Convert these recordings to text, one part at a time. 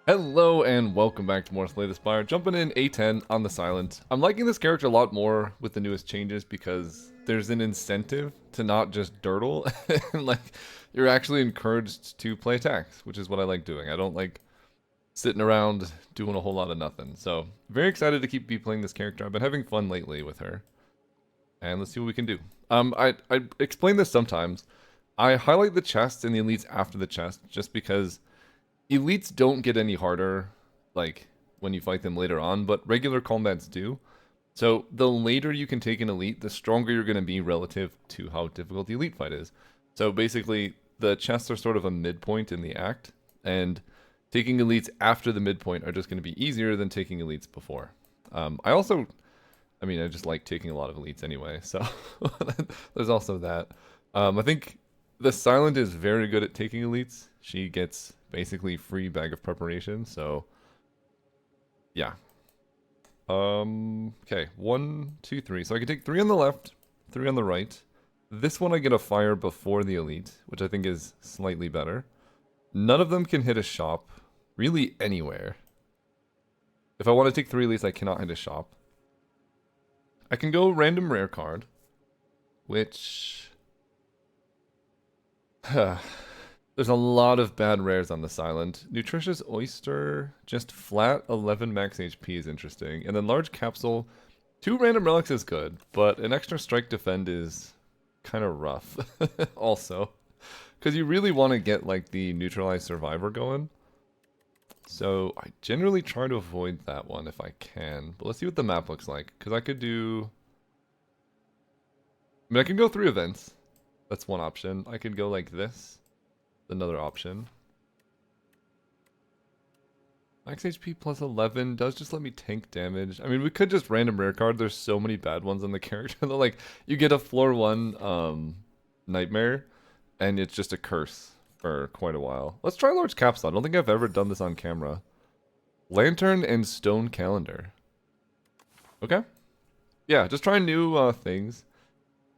Hello and welcome back to more Slay the Spire. Jumping in A10 on the Silent. I'm liking this character a lot more with the newest changes because there's an incentive to not just dirtle. Like, you're actually encouraged to play attacks, which is what I like doing. I don't like sitting around doing a whole lot of nothing. So, very excited to be playing this character. I've been having fun lately with her. And let's see what we can do. I explain this sometimes. I highlight the chests and the elites after the chest just because elites don't get any harder, like, when you fight them later on, but regular combats do. So the later you can take an elite, the stronger you're going to be relative to how difficult the elite fight is. So basically, the chests are sort of a midpoint in the act, and taking elites after the midpoint are just going to be easier than taking elites before. I just like taking a lot of elites anyway, so there's also that. I think the Silent is very good at taking elites. She gets basically free bag of preparation, so yeah. Okay, 1, 2, 3. So I can take 3 on the left, 3 on the right. This one I get a fire before the elite, which I think is slightly better. None of them can hit a shop, really anywhere. If I want to take 3 elites, I cannot hit a shop. I can go random rare card, which there's a lot of bad rares on the Silent. Nutritious Oyster, just flat 11 max HP is interesting. And then Large Capsule, 2 random relics is good, but an extra Strike Defend is kind of rough also. Because you really want to get like the Neutralized Survivor going. So I generally try to avoid that one if I can. But let's see what the map looks like. Because I could do... I can go 3 events. That's one option. I could go like this. Another option. Max HP plus 11 does just let me tank damage. I mean, we could just random rare card. There's so many bad ones on the character. Like, you get a floor 1 Nightmare, and it's just a curse for quite a while. Let's try Large Capsule. I don't think I've ever done this on camera. Lantern and Stone Calendar. Okay. Yeah, just trying new things.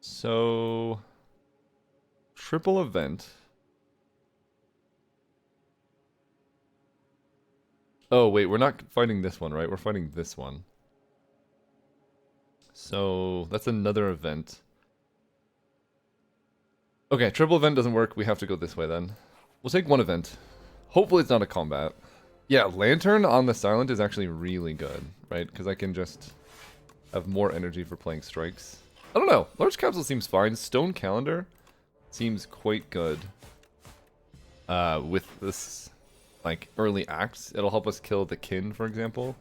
So, triple event. Oh, wait, we're not fighting this one, right? We're fighting this one. So, that's another event. Okay, triple event doesn't work. We have to go this way then. We'll take 1 event. Hopefully it's not a combat. Yeah, Lantern on the Silent is actually really good, right? Because I can just have more energy for playing strikes. I don't know. Large Capsule seems fine. Stone Calendar seems quite good. With this, like, early acts. It'll help us kill the kin, for example.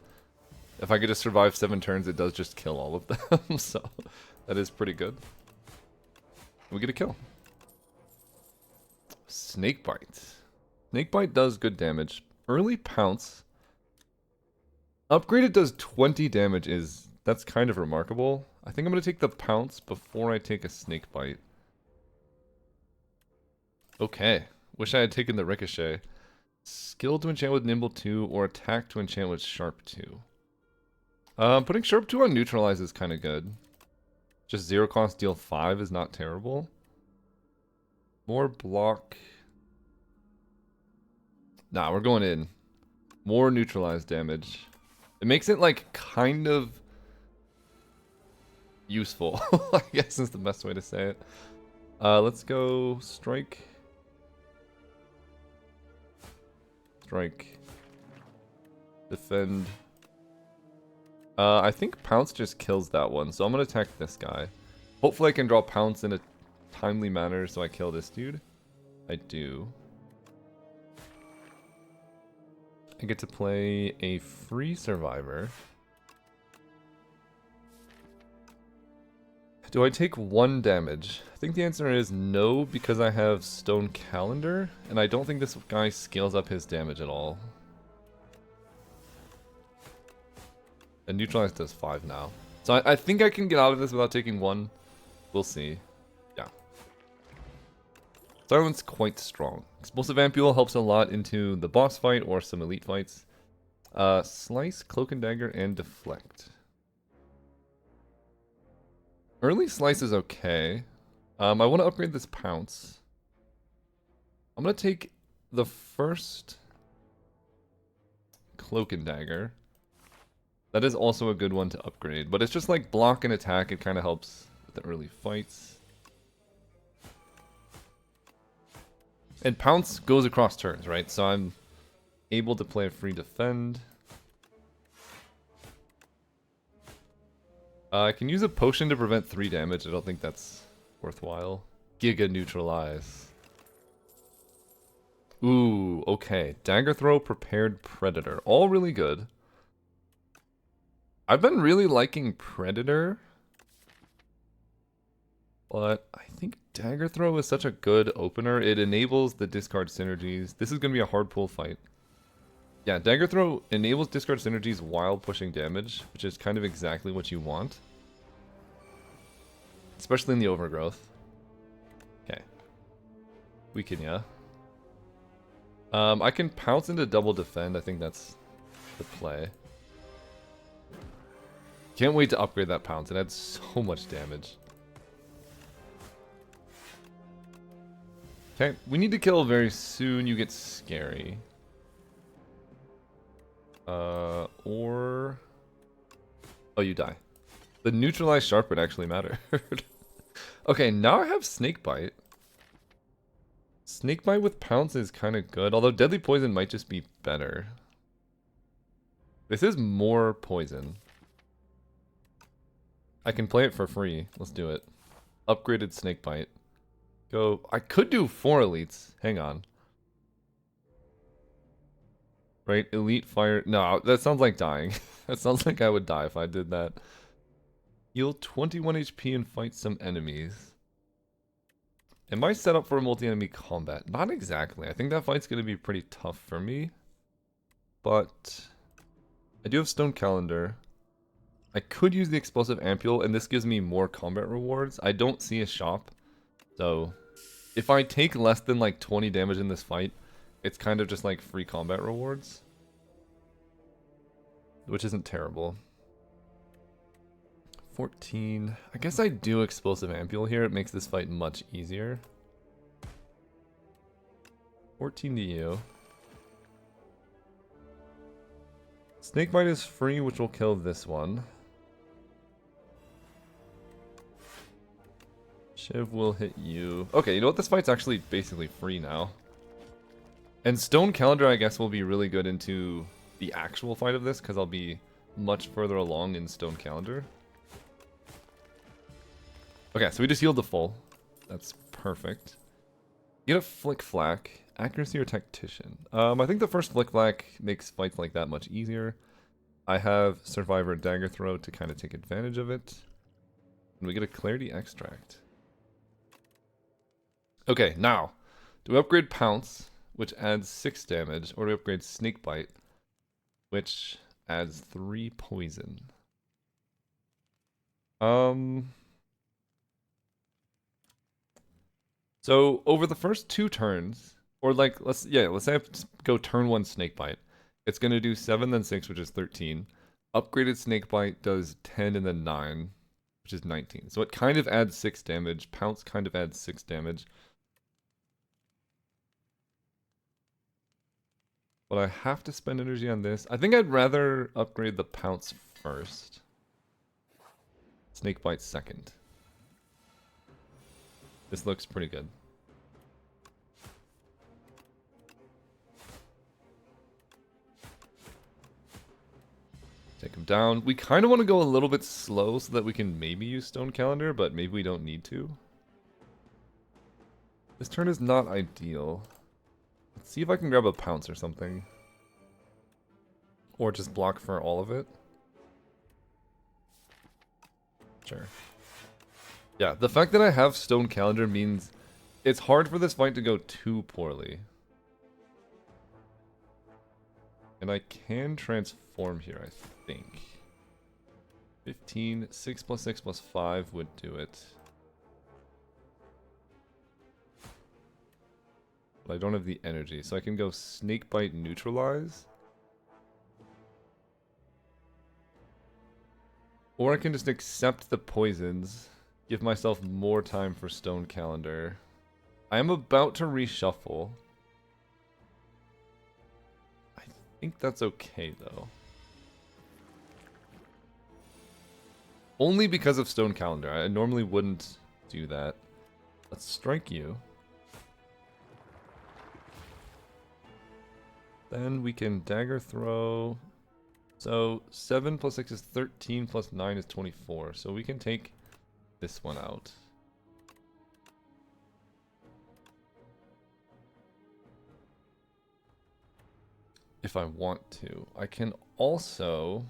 If I could just survive 7 turns, it does just kill all of them. So, that is pretty good. We get a kill. Snakebite. Snakebite does good damage. Early Pounce. Upgraded does 20 damage that's kind of remarkable. I think I'm going to take the Pounce before I take a Snakebite. Okay. Wish I had taken the Ricochet. Skill to enchant with Nimble 2 or attack to enchant with Sharp 2. Putting Sharp 2 on Neutralize is kind of good. Just 0 cost deal 5 is not terrible. More block. Nah, we're going in. More neutralized damage. It makes it, like, kind of useful, I guess is the best way to say it. Let's go strike. Strike. Defend. I think Pounce just kills that one, so I'm going to attack this guy. Hopefully I can draw Pounce in a timely manner so I kill this dude. I do. I get to play a free survivor. Do I take 1 damage? I think the answer is no, because I have Stone Calendar, and I don't think this guy scales up his damage at all. And Neutralize does 5 now. So I think I can get out of this without taking 1. We'll see. Yeah. Silent's quite strong. Explosive Ampule helps a lot into the boss fight or some elite fights. Slice, Cloak and Dagger, and Deflect. Early Slice is okay. I want to upgrade this Pounce. I'm going to take the first Cloak and Dagger. That is also a good one to upgrade, but it's just like block and attack. It kind of helps with the early fights. And Pounce goes across turns, right? So I'm able to play a free defend. I can use a potion to prevent 3 damage. I don't think that's worthwhile. Giga Neutralize. Ooh, okay. Dagger Throw, Prepared Predator. All really good. I've been really liking Predator. But I think Dagger Throw is such a good opener. It enables the discard synergies. This is going to be a hard pull fight. Yeah, Dagger Throw enables discard synergies while pushing damage, which is kind of exactly what you want. Especially in the Overgrowth. Okay. Weaken ya. I can Pounce into double defend. I think that's the play. Can't wait to upgrade that Pounce. It adds so much damage. Okay, we need to kill very soon. You get scary. Or... Oh, you die. The neutralized sharp would actually matter. Okay, now I have Snakebite. Snakebite with Pounce is kind of good, although Deadly Poison might just be better. This is more poison. I can play it for free. Let's do it. Upgraded Snakebite. Go. I could do 4 elites. Hang on. Right, elite fire. No, that sounds like dying. That sounds like I would die if I did that. Heal 21 HP and fight some enemies. Am I set up for a multi-enemy combat? Not exactly. I think that fight's going to be pretty tough for me. But I do have Stone Calendar. I could use the Explosive Ampule, and this gives me more combat rewards. I don't see a shop. So if I take less than like 20 damage in this fight, it's kind of just like free combat rewards. Which isn't terrible. 14. I guess I do Explosive Ampule here. It makes this fight much easier. 14 to you. Snakebite is free, which will kill this one. Shiv will hit you. Okay, you know what? This fight's actually basically free now. And Stone Calendar, I guess, will be really good into the actual fight of this, because I'll be much further along in Stone Calendar. Okay, so we just healed the full. That's perfect. You get a Flick Flack. Accuracy or Tactician? I think the first Flick Flack makes fights like that much easier. I have Survivor Dagger Throw to kind of take advantage of it. And we get a Clarity Extract. Okay, now, do we upgrade Pounce, which adds 6 damage, or do we upgrade Snakebite, which adds 3 poison? So over the first 2 turns, or like let's say I go turn 1 Snakebite, it's gonna do 7 then 6, which is 13. Upgraded Snakebite does 10 and then 9, which is 19. So it kind of adds 6 damage. Pounce kind of adds 6 damage. But I have to spend energy on this. I think I'd rather upgrade the Pounce first. Snakebite second. This looks pretty good. Take him down. We kind of want to go a little bit slow so that we can maybe use Stone Calendar, but maybe we don't need to. This turn is not ideal. Let's see if I can grab a Pounce or something. Or just block for all of it. Sure. Yeah, the fact that I have Stone Calendar means it's hard for this fight to go too poorly. And I can transform here, I think. 15, 6 plus 6 plus 5 would do it. But I don't have the energy, so I can go Snakebite Neutralize. Or I can just accept the poisons, give myself more time for Stone Calendar. I am about to reshuffle. I think that's okay, though. Only because of Stone Calendar. I normally wouldn't do that. Let's strike you. Then we can dagger throw. So 7 plus 6 is 13 plus 9 is 24. So we can take this one out. If I want to. I can also...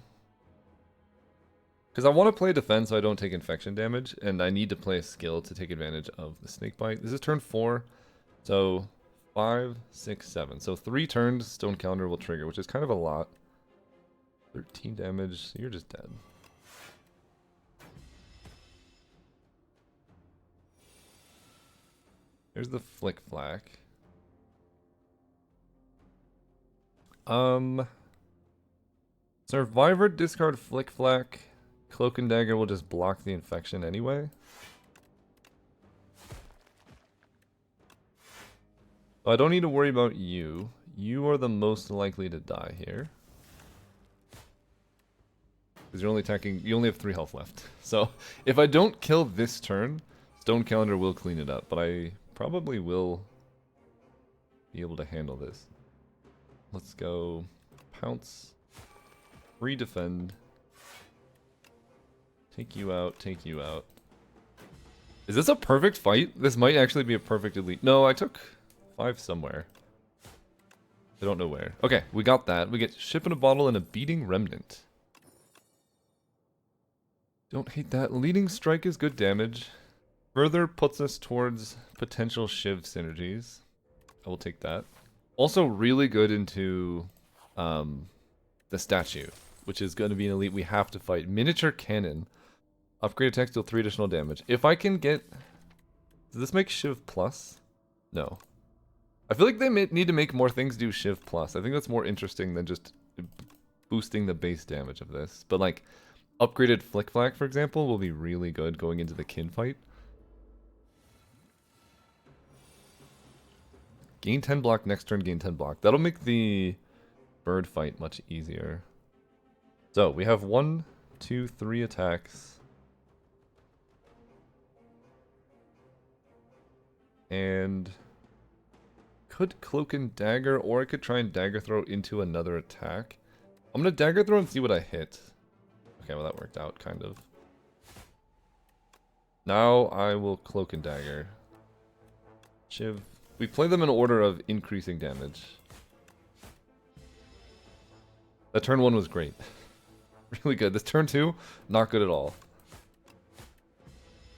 Because I want to play defense so I don't take infection damage, and I need to play a skill to take advantage of the snake bite. This is turn 4, so 5, 6, 7. So 3 turns Stone Calendar will trigger, which is kind of a lot. 13 damage, so you're just dead. Here's the Flick Flack. Survivor discard Flick Flack. Cloak and Dagger will just block the infection anyway. So I don't need to worry about you. You are the most likely to die here. Because you're only attacking, you only have 3 health left. So if I don't kill this turn, Stone Calendar will clean it up. But I probably will be able to handle this. Let's go Pounce. Redefend. Take you out, take you out. Is this a perfect fight? This might actually be a perfect elite. No, I took 5 somewhere. I don't know where. Okay, we got that. We get Ship in a Bottle and a Beating Remnant. Don't hate that. Leading Strike is good damage. Further puts us towards potential Shiv synergies. I will take that. Also really good into the statue, which is going to be an elite we have to fight. Miniature Cannon. Upgrade attack, deal 3 additional damage. If I can get... Does this make Shiv plus? No. I feel like they need to make more things do Shiv plus. I think that's more interesting than just boosting the base damage of this. But like, upgraded Flick Flack, for example, will be really good going into the kin fight. Gain 10 block, next turn gain 10 block. That'll make the bird fight much easier. So, we have 1, 2, 3 attacks. And could Cloak and Dagger, or I could try and Dagger Throw into another attack. I'm gonna Dagger Throw and see what I hit. Okay, well that worked out, kind of. Now I will Cloak and Dagger. Shiv. We play them in order of increasing damage. That turn 1 was great. Really good. This turn 2, not good at all.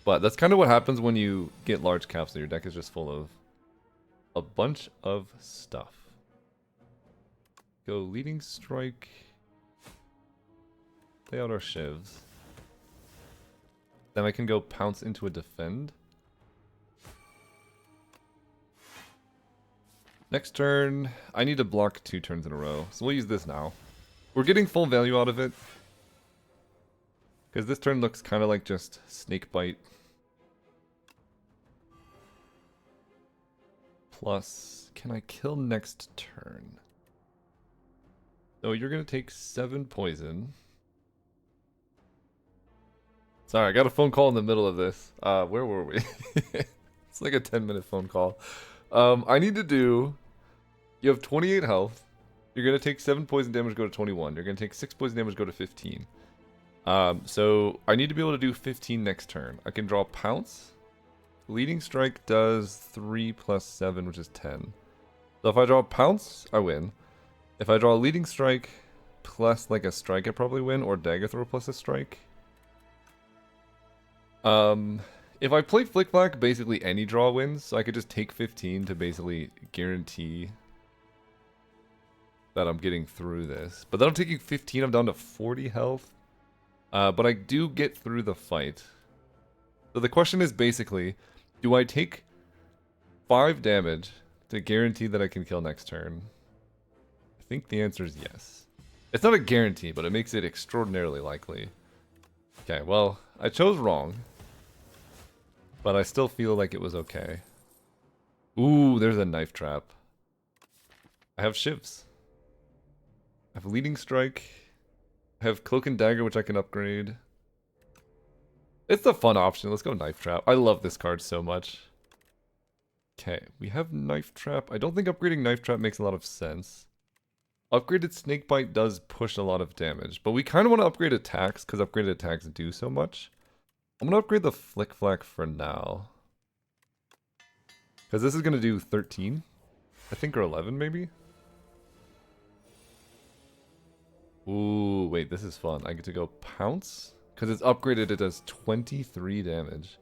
But that's kind of what happens when you get large caps and your deck is just full of a bunch of stuff. Go Leading Strike. Play out our Shivs. Then I can go Pounce into a Defend. Next turn, I need to block 2 turns in a row, so we'll use this now. We're getting full value out of it. Because this turn looks kind of like just Snake Bite. Plus, can I kill next turn? So you're going to take 7 poison. Sorry, I got a phone call in the middle of this. Where were we? It's like a 10-minute phone call. I need to do... You have 28 health. You're going to take 7 poison damage, go to 21. You're going to take 6 poison damage, go to 15. So I need to be able to do 15 next turn. I can draw Pounce. Leading Strike does 3 plus 7, which is 10. So if I draw Pounce, I win. If I draw Leading Strike plus like a strike, I probably win, or Dagger Throw plus a strike. If I play Flick Flack, basically any draw wins, so I could just take 15 to basically guarantee that I'm getting through this. But then I'm taking 15, I'm down to 40 health. But I do get through the fight. So the question is basically, do I take 5 damage to guarantee that I can kill next turn? I think the answer is yes. It's not a guarantee, but it makes it extraordinarily likely. Okay, well, I chose wrong. But I still feel like it was okay. Ooh, there's a knife trap. I have Shivs. I have Leading Strike. I have Cloak and Dagger, which I can upgrade. It's a fun option. Let's go Knife Trap. I love this card so much. Okay, we have Knife Trap. I don't think upgrading Knife Trap makes a lot of sense. Upgraded Snakebite does push a lot of damage, but we kind of want to upgrade attacks because upgraded attacks do so much. I'm going to upgrade the Flick Flack for now. Because this is going to do 13, I think, or 11 maybe? Ooh, wait, this is fun. I get to go Pounce. Because it's upgraded, it does 23 damage.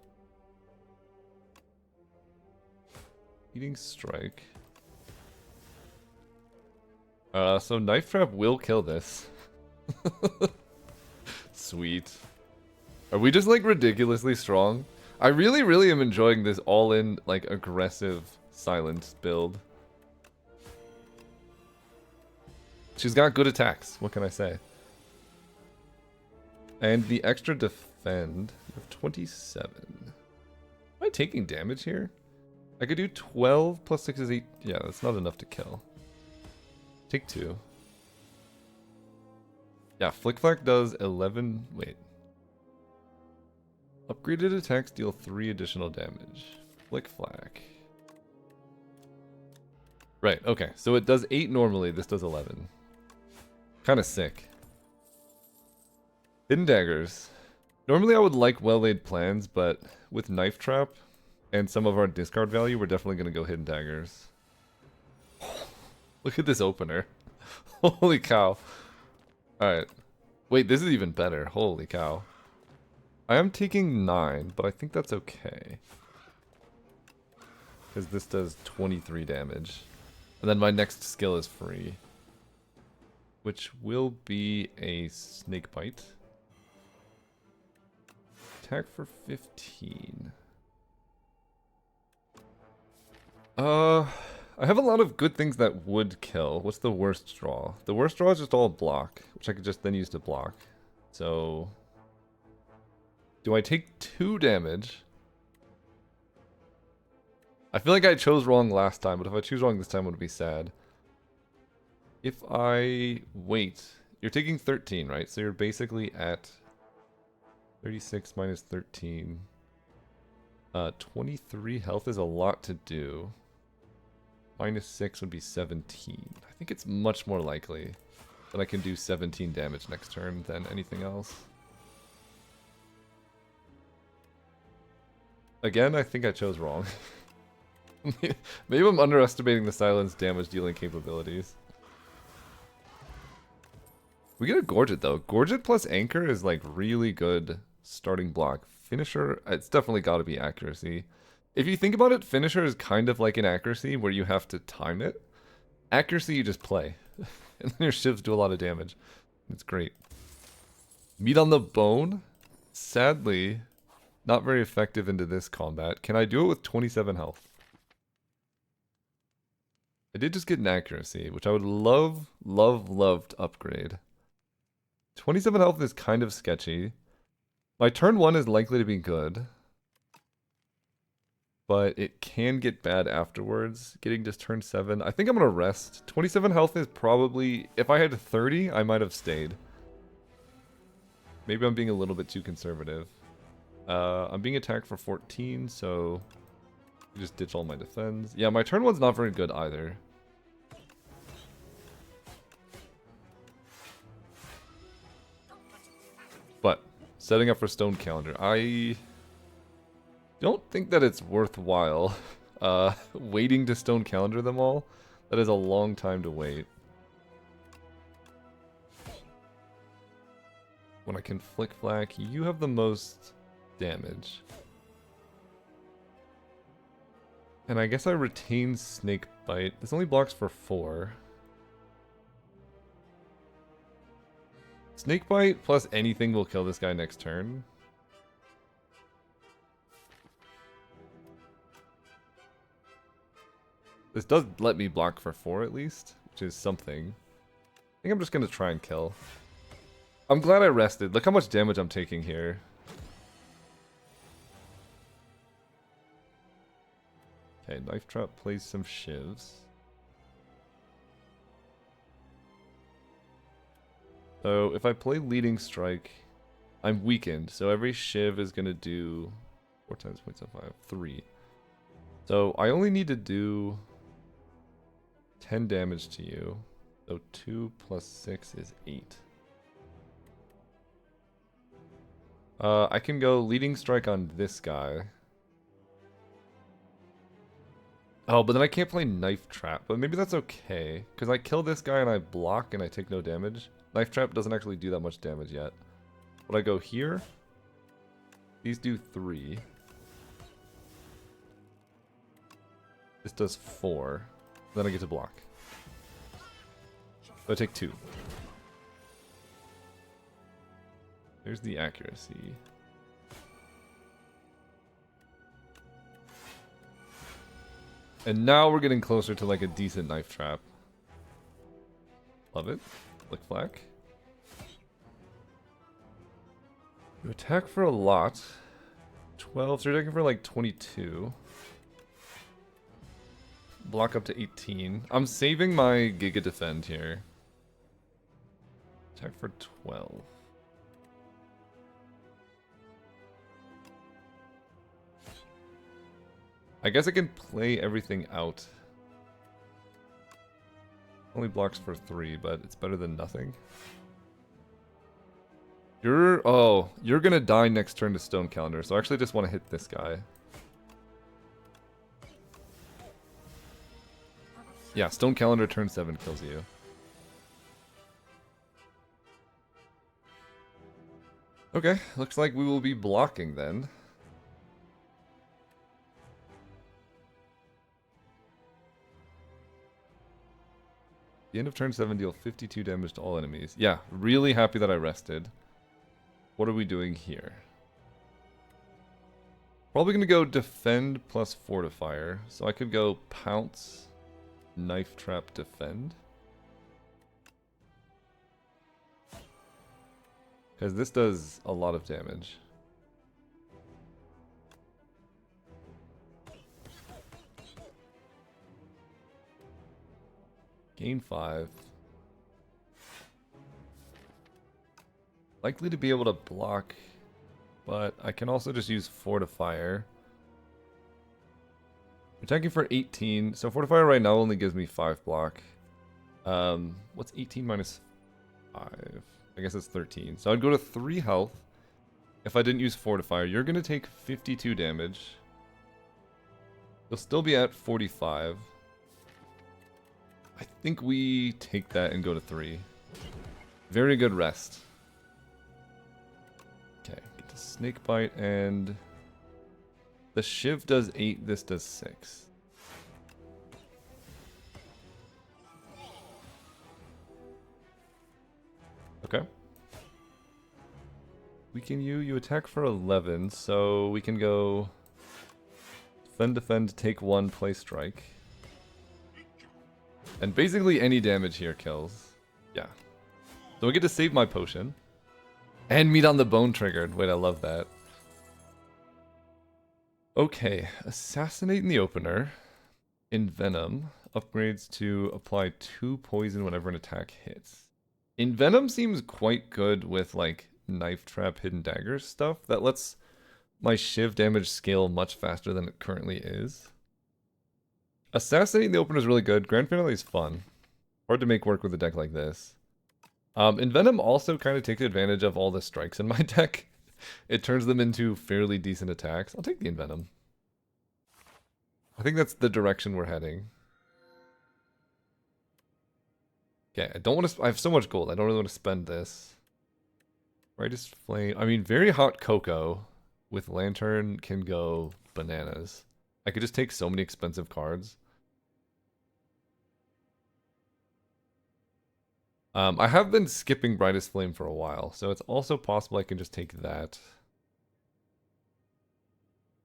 Eating Strike. So Knife Trap will kill this. Sweet. Are we just like ridiculously strong? I really am enjoying this all-in, like, aggressive silent build. She's got good attacks, what can I say? And the extra defend, you have 27. Am I taking damage here? I could do 12 plus 6 is 8. Yeah, that's not enough to kill. Take 2. Yeah, Flick Flack does 11. Wait. Upgraded attacks deal 3 additional damage. Flick Flack. Right, okay. So it does 8 normally. This does 11. Kind of sick. Hidden Daggers. Normally I would like well-laid plans, but with Knife Trap and some of our discard value, we're definitely going to go Hidden Daggers. Look at this opener. Holy cow. Alright. Wait, this is even better. Holy cow. I am taking 9, but I think that's okay. Because this does 23 damage. And then my next skill is free. Which will be a Snakebite. Attack for 15. I have a lot of good things that would kill. What's the worst draw? The worst draw is just all block, which I could just then use to block. So, do I take 2 damage? I feel like I chose wrong last time, but if I choose wrong this time, it would be sad. If I wait, you're taking 13, right? So you're basically at 36 minus 13. 23 health is a lot to do. Minus 6 would be 17. I think it's much more likely that I can do 17 damage next turn than anything else. Again, I think I chose wrong. Maybe I'm underestimating the silence damage dealing capabilities. We get a Gorget though. Gorget plus Anchor is like really good starting block. Finisher, it's definitely got to be accuracy. If you think about it, Finisher is kind of like an accuracy where you have to time it. Accuracy, you just play. And then your shivs do a lot of damage. It's great. Meat on the Bone? Sadly, not very effective into this combat. Can I do it with 27 health? I did just get an accuracy, which I would love to upgrade. 27 health is kind of sketchy. My turn 1 is likely to be good. But it can get bad afterwards, getting just turn 7. I think I'm going to rest. 27 health is probably... If I had 30, I might have stayed. Maybe I'm being a little bit too conservative. I'm being attacked for 14, so... just ditch all my defense. Yeah, my turn 1's not very good either. But, setting up for Stone Calendar. I don't think that it's worthwhile waiting to Stone Calendar them all. That is a long time to wait. When I can Flick Flack, you have the most damage. And I guess I retain Snake Bite. This only blocks for 4. Snake Bite plus anything will kill this guy next turn. This does let me block for 4 at least, which is something. I think I'm just going to try and kill. I'm glad I rested. Look how much damage I'm taking here. Okay, Knife Trap plays some shivs. So if I play Leading Strike, I'm weakened. So every Shiv is going to do 4 times 0.75, 3. So I only need to do 10 damage to you. So 2 plus 6 is 8. I can go Leading Strike on this guy. Oh, but then I can't play Knife Trap. But maybe that's okay. Because I kill this guy and I block and I take no damage. Knife Trap doesn't actually do that much damage yet. But I go here. These do 3. This does 4. Then I get to block. So I take 2. There's the accuracy. And now we're getting closer to like a decent Knife Trap. Love it. Flick Flack. You attack for a lot. 12, so you're attacking for like 22. Block up to 18. I'm saving my Giga Defend here. Attack for 12. I guess I can play everything out. Only blocks for 3, but it's better than nothing. You're gonna die next turn to Stone Calendar, so I actually just want to hit this guy. Yeah, Stone Calendar turn 7 kills you. Okay, looks like we will be blocking then. The end of turn 7 deal 52 damage to all enemies. Yeah, really happy that I rested. What are we doing here? Probably going to go Defend plus Fortifier. So I could go Pounce, Knife Trap, Defend. Because this does a lot of damage. Gain 5. Likely to be able to block, but I can also just use Fortifier. Attacking for 18, so Fortifier right now only gives me 5 block. What's 18 minus 5? I guess it's 13. So I'd go to 3 health. If I didn't use Fortifier, you're going to take 52 damage. You'll still be at 45. I think we take that and go to 3. Very good rest. Okay, get to Snake Bite, and the Shiv does 8, this does 6. Okay. Weaken you, you attack for 11, so we can go defend, take 1, play strike. And basically any damage here kills. Yeah. So we get to save my potion. And meat on the bone triggered. Wait, I love that. Okay. Assassinate in the opener. Envenom. Upgrades to apply 2 poison whenever an attack hits. Envenom seems quite good with like Knife Trap, Hidden Dagger stuff. That lets my Shiv damage scale much faster than it currently is. Assassinating the opener is really good. Grand Finale is fun. Hard to make work with a deck like this. Envenom also kind of takes advantage of all the strikes in my deck. It turns them into fairly decent attacks. I'll take the Envenom. I think that's the direction we're heading. Okay, I don't want to... I have so much gold. I don't really want to spend this. Brightest Flame... I mean, very hot cocoa with Lantern can go bananas. I could just take so many expensive cards. I have been skipping Brightest Flame for a while, so it's also possible I can just take that.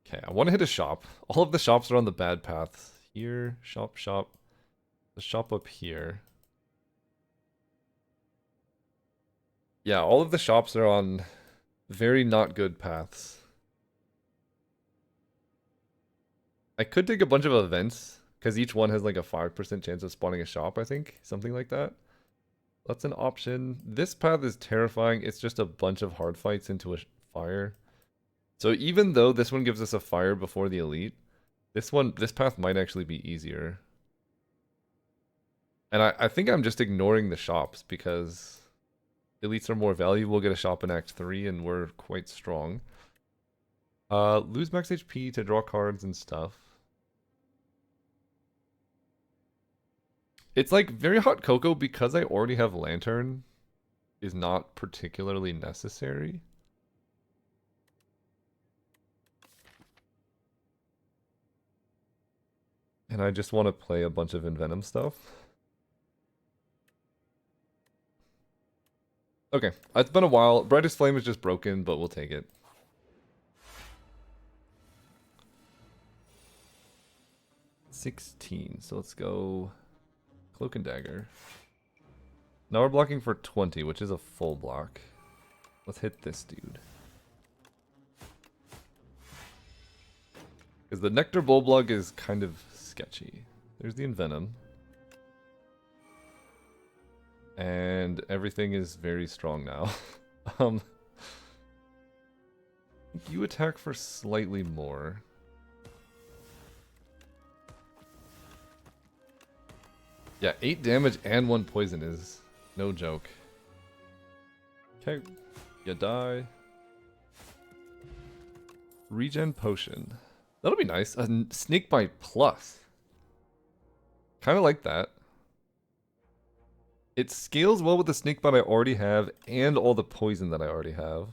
Okay, I want to hit a shop. All of the shops are on the bad paths. Here, shop. The shop up here. Yeah, all of the shops are on very not good paths. I could take a bunch of events, because each one has like a 5% chance of spawning a shop, I think. Something like that. That's an option. This path is terrifying. It's just a bunch of hard fights into a fire. So even though this one gives us a fire before the elite, this path might actually be easier. And I think I'm just ignoring the shops because elites are more valuable. We'll get a shop in Act 3 and we're quite strong. Lose max HP to draw cards and stuff. It's like very hot cocoa because I already have lantern is not particularly necessary. And I just want to play a bunch of Envenom stuff. Okay, it's been a while. Brightest Flame is just broken, but we'll take it. $16, so let's go Cloak and Dagger. Now we're blocking for 20, which is a full block. Let's hit this dude. Because the Nectar Bulblug is kind of sketchy. There's the Envenom. And everything is very strong now. You attack for slightly more. Yeah, 8 damage and 1 poison is no joke. Okay, you die. Regen potion. That'll be nice. A snake bite plus. Kind of like that. It scales well with the snake bite I already have and all the poison that I already have.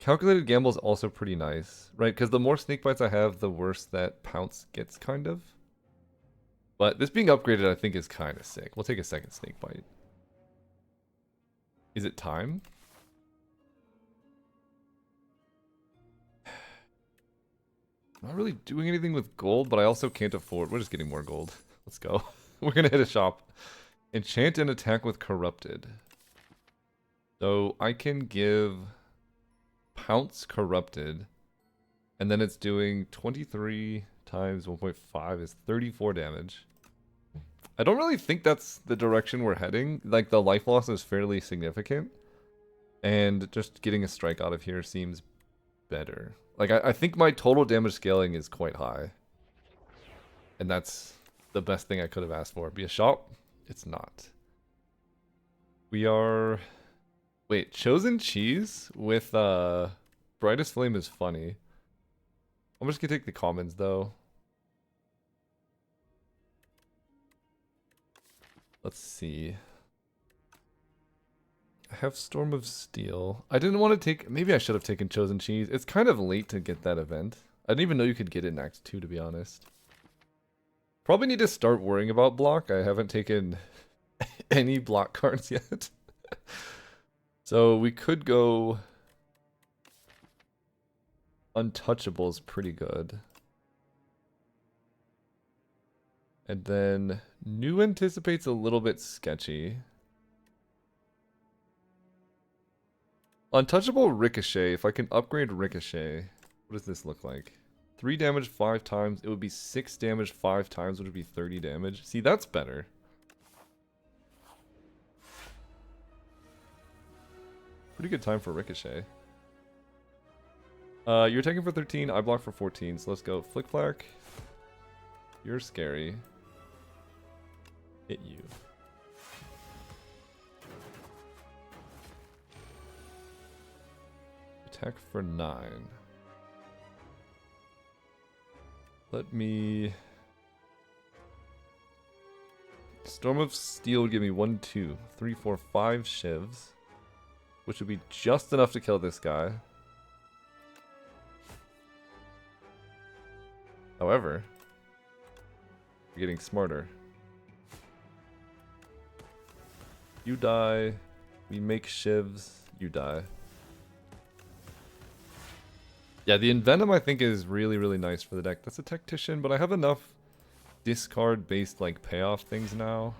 Calculated gamble is also pretty nice, right? Because the more snake bites I have, the worse that pounce gets, kind of. But this being upgraded, I think, is kind of sick. We'll take a second snake bite. Is it time? I'm not really doing anything with gold, but I also can't afford... We're just getting more gold. Let's go. We're going to hit a shop. Enchant and attack with Corrupted. So I can give Pounce Corrupted. And then it's doing 23 times 1.5 is 34 damage. I don't really think that's the direction we're heading. Like, the life loss is fairly significant. And just getting a strike out of here seems better. Like, I think my total damage scaling is quite high. And that's the best thing I could have asked for. Be a shop? It's not. We are... Wait, Chosen Cheese with Brightest Flame is funny. I'm just gonna take the commons, though. Let's see. I have Storm of Steel. I didn't want to take... Maybe I should have taken Chosen Cheese. It's kind of late to get that event. I didn't even know you could get it in Act 2, to be honest. Probably need to start worrying about block. I haven't taken any block cards yet. So we could go... Untouchable is pretty good. And then New Anticipate's a little bit sketchy. Untouchable Ricochet. If I can upgrade Ricochet, what does this look like? 3 damage 5 times. It would be 6 damage 5 times, which would be 30 damage. See, that's better. Pretty good time for Ricochet. You're taking for 13, I block for 14, so let's go. Flick Flack. You're scary. Hit you. Attack for 9. Let me... Storm of Steel would give me 1, 2, 3, 4, 5 shivs. Which would be just enough to kill this guy. However, we're getting smarter. You die. We make shivs. You die. Yeah, the Envenom I think is really, really nice for the deck. That's a Tactician, but I have enough discard-based like payoff things now.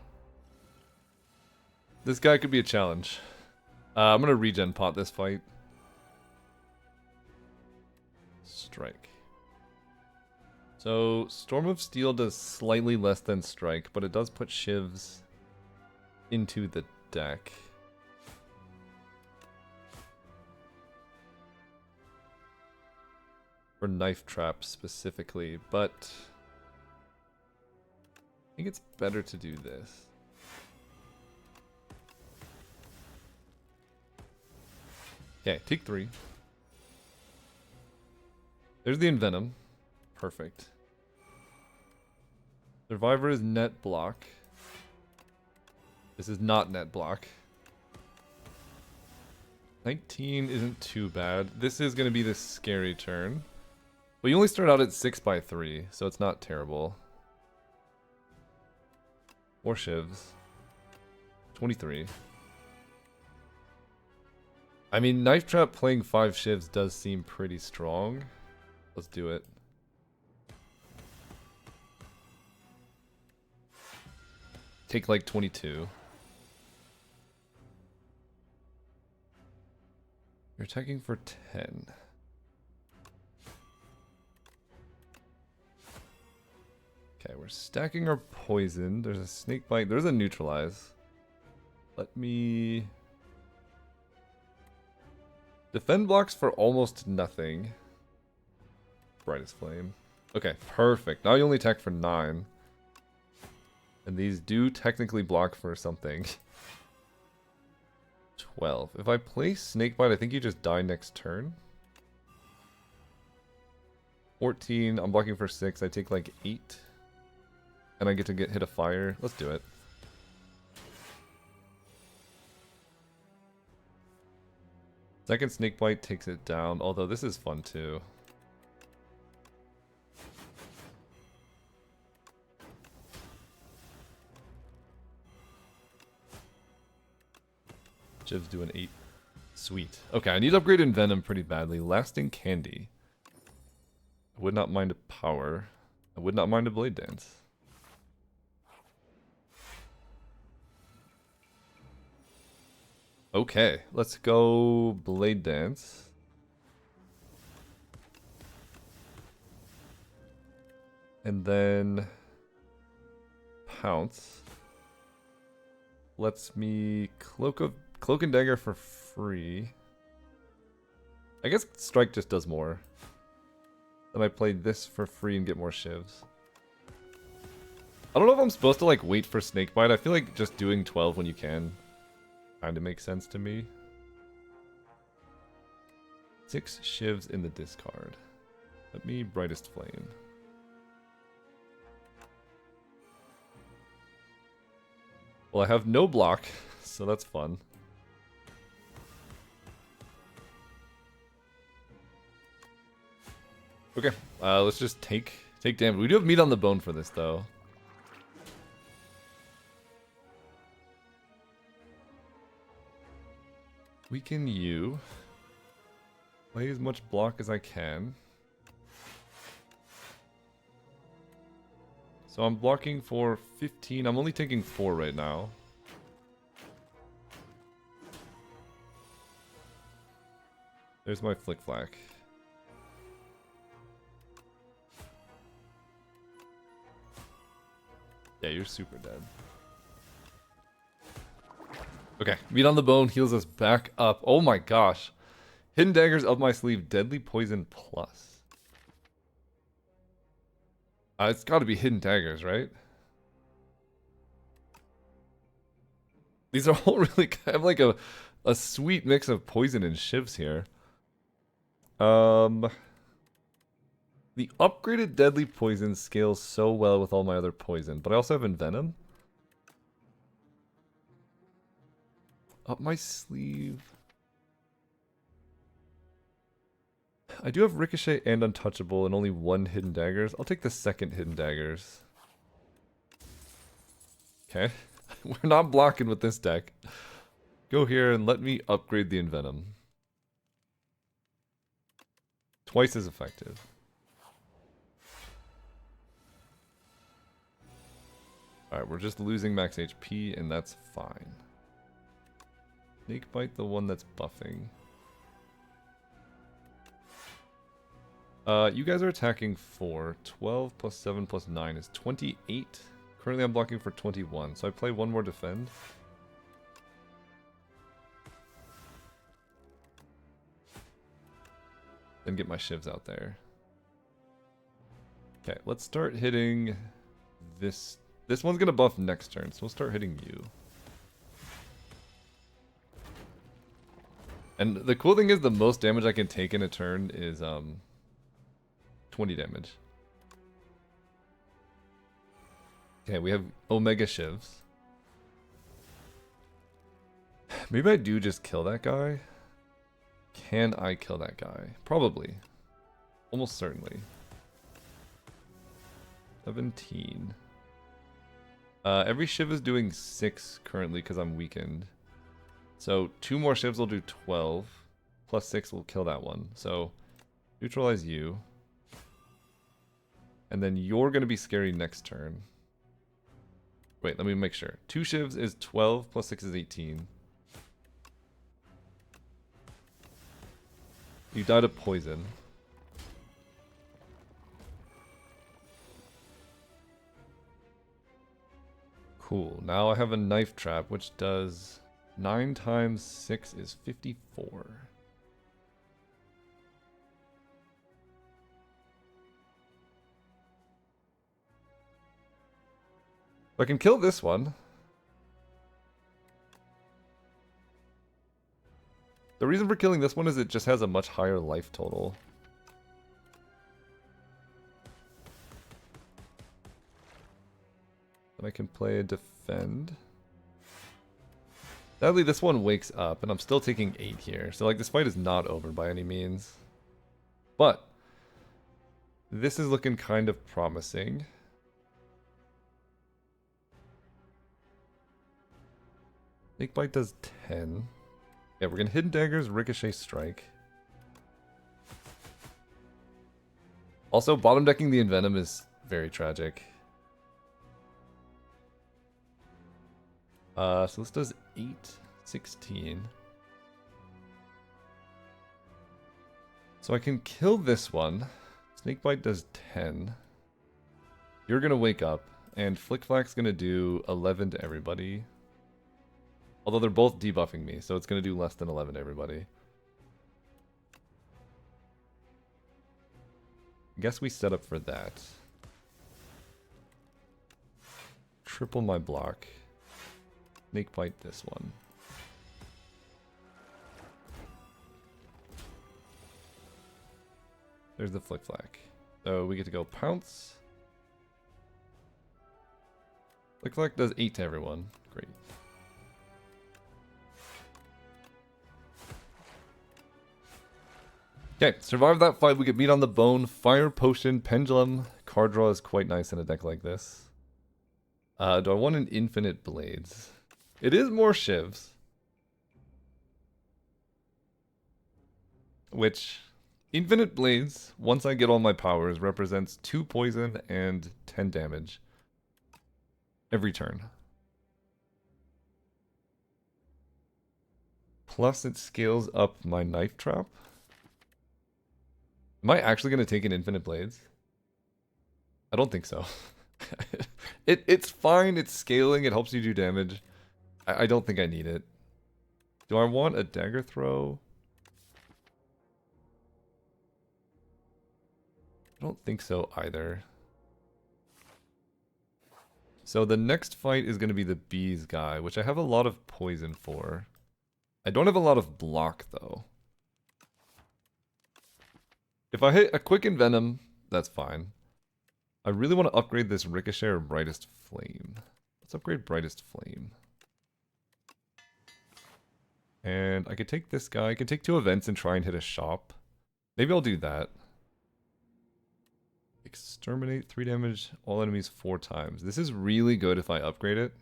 This guy could be a challenge. I'm gonna regen pot this fight. Strike. So, Storm of Steel does slightly less than Strike, but it does put shivs into the deck. For knife traps specifically, but I think it's better to do this. Okay, take 3. There's the Envenom. Perfect. Survivor is net block. This is not net block. 19 isn't too bad. This is going to be the scary turn. But you only start out at 6/3, so it's not terrible. 4 shivs. 23. I mean, Knife Trap playing 5 shivs does seem pretty strong. Let's do it. Take like 22. You're attacking for 10. Okay, we're stacking our poison. There's a snake bite. There's a neutralize. Let me... Defend blocks for almost nothing. Brightest flame. Okay, perfect. Now you only attack for 9. And these do technically block for something. 12. If I play Snakebite, I think you just die next turn. 14. I'm blocking for 6. I take like 8. And I get to hit a fire. Let's do it. Second Snakebite takes it down, although this is fun too. Jivs do an 8. Sweet. Okay, I need to upgrade Envenom pretty badly. Lasting Candy. I would not mind a Power. I would not mind a Blade Dance. Okay, let's go Blade Dance. And then Pounce. Lets me Cloak and Dagger for free. I guess Strike just does more. Then I play this for free and get more shivs. I don't know if I'm supposed to like wait for Snakebite. I feel like just doing 12 when you can kind of makes sense to me. 6 shivs in the discard. Let me Brightest Flame. Well, I have no block, so that's fun. Okay, let's just take damage. We do have meat on the bone for this, though. Weaken you. Play as much block as I can. So I'm blocking for 15. I'm only taking 4 right now. There's my Flick Flack. Yeah, you're super dead. Okay, meat on the bone heals us back up. Oh my gosh. Hidden Daggers up my sleeve. Deadly Poison Plus. It's got to be Hidden Daggers, right? These are all really kind of like a sweet mix of poison and shivs here. The upgraded Deadly Poison scales so well with all my other poison, but I also have Envenom. Up my sleeve. I do have Ricochet and Untouchable and only 1 Hidden Daggers. I'll take the second Hidden Daggers. Okay. We're not blocking with this deck. Go here and let me upgrade the Envenom. Twice as effective. Alright, we're just losing max HP and that's fine. Snakebite, the one that's buffing. You guys are attacking for 12 plus 7 plus 9 is 28. Currently I'm blocking for 21, so I play 1 more defend. Then get my shivs out there. Okay, let's start hitting this. This one's gonna buff next turn, so we'll start hitting you. And the cool thing is the most damage I can take in a turn is 20 damage. Okay, we have Omega Shivs. Maybe I do just kill that guy. Can I kill that guy? Probably. Almost certainly. 17. Every Shiv is doing 6 currently because I'm weakened. So 2 more Shivs will do 12. Plus 6 will kill that one. So neutralize you. And then you're going to be scary next turn. Wait, let me make sure. 2 Shivs is 12, plus 6 is 18. You died of poison. Cool. Now I have a knife trap, which does 9 times 6 is 54. I can kill this one. The reason for killing this one is it just has a much higher life total. And I can play a defend. Sadly, this one wakes up, and I'm still taking 8 here. So, like, this fight is not over by any means. But this is looking kind of promising. Snake Bite does 10. Yeah, we're gonna Hidden Daggers, Ricochet Strike. Also, bottom decking the Envenom is very tragic. So this does 8, 16. So I can kill this one. Snakebite does 10. You're gonna wake up, and Flick Flack's gonna do 11 to everybody. Although they're both debuffing me, so it's gonna do less than 11 to everybody. I guess we set up for that. Triple my block. Snakebite this one. There's the Flick Flack. So we get to go Pounce. Flick Flack does 8 to everyone. Great. Okay, survive that fight. We get meat on the bone. Fire Potion, Pendulum. Card draw is quite nice in a deck like this. Do I want an Infinite Blades? It is more Shivs. Which, Infinite Blades, once I get all my powers, represents 2 poison and 10 damage. Every turn. Plus it scales up my Knife Trap. Am I actually going to take an Infinite Blades? I don't think so. It's fine, it's scaling, it helps you do damage. I don't think I need it. Do I want a Dagger Throw? I don't think so either. So the next fight is going to be the Bees guy, which I have a lot of poison for. I don't have a lot of block though. If I hit a quick Envenom, that's fine. I really want to upgrade this Ricochet or Brightest Flame. Let's upgrade Brightest Flame. And I could take this guy. I could take 2 events and try and hit a shop. Maybe I'll do that. Exterminate, 3 damage, all enemies 4 times. This is really good if I upgrade it.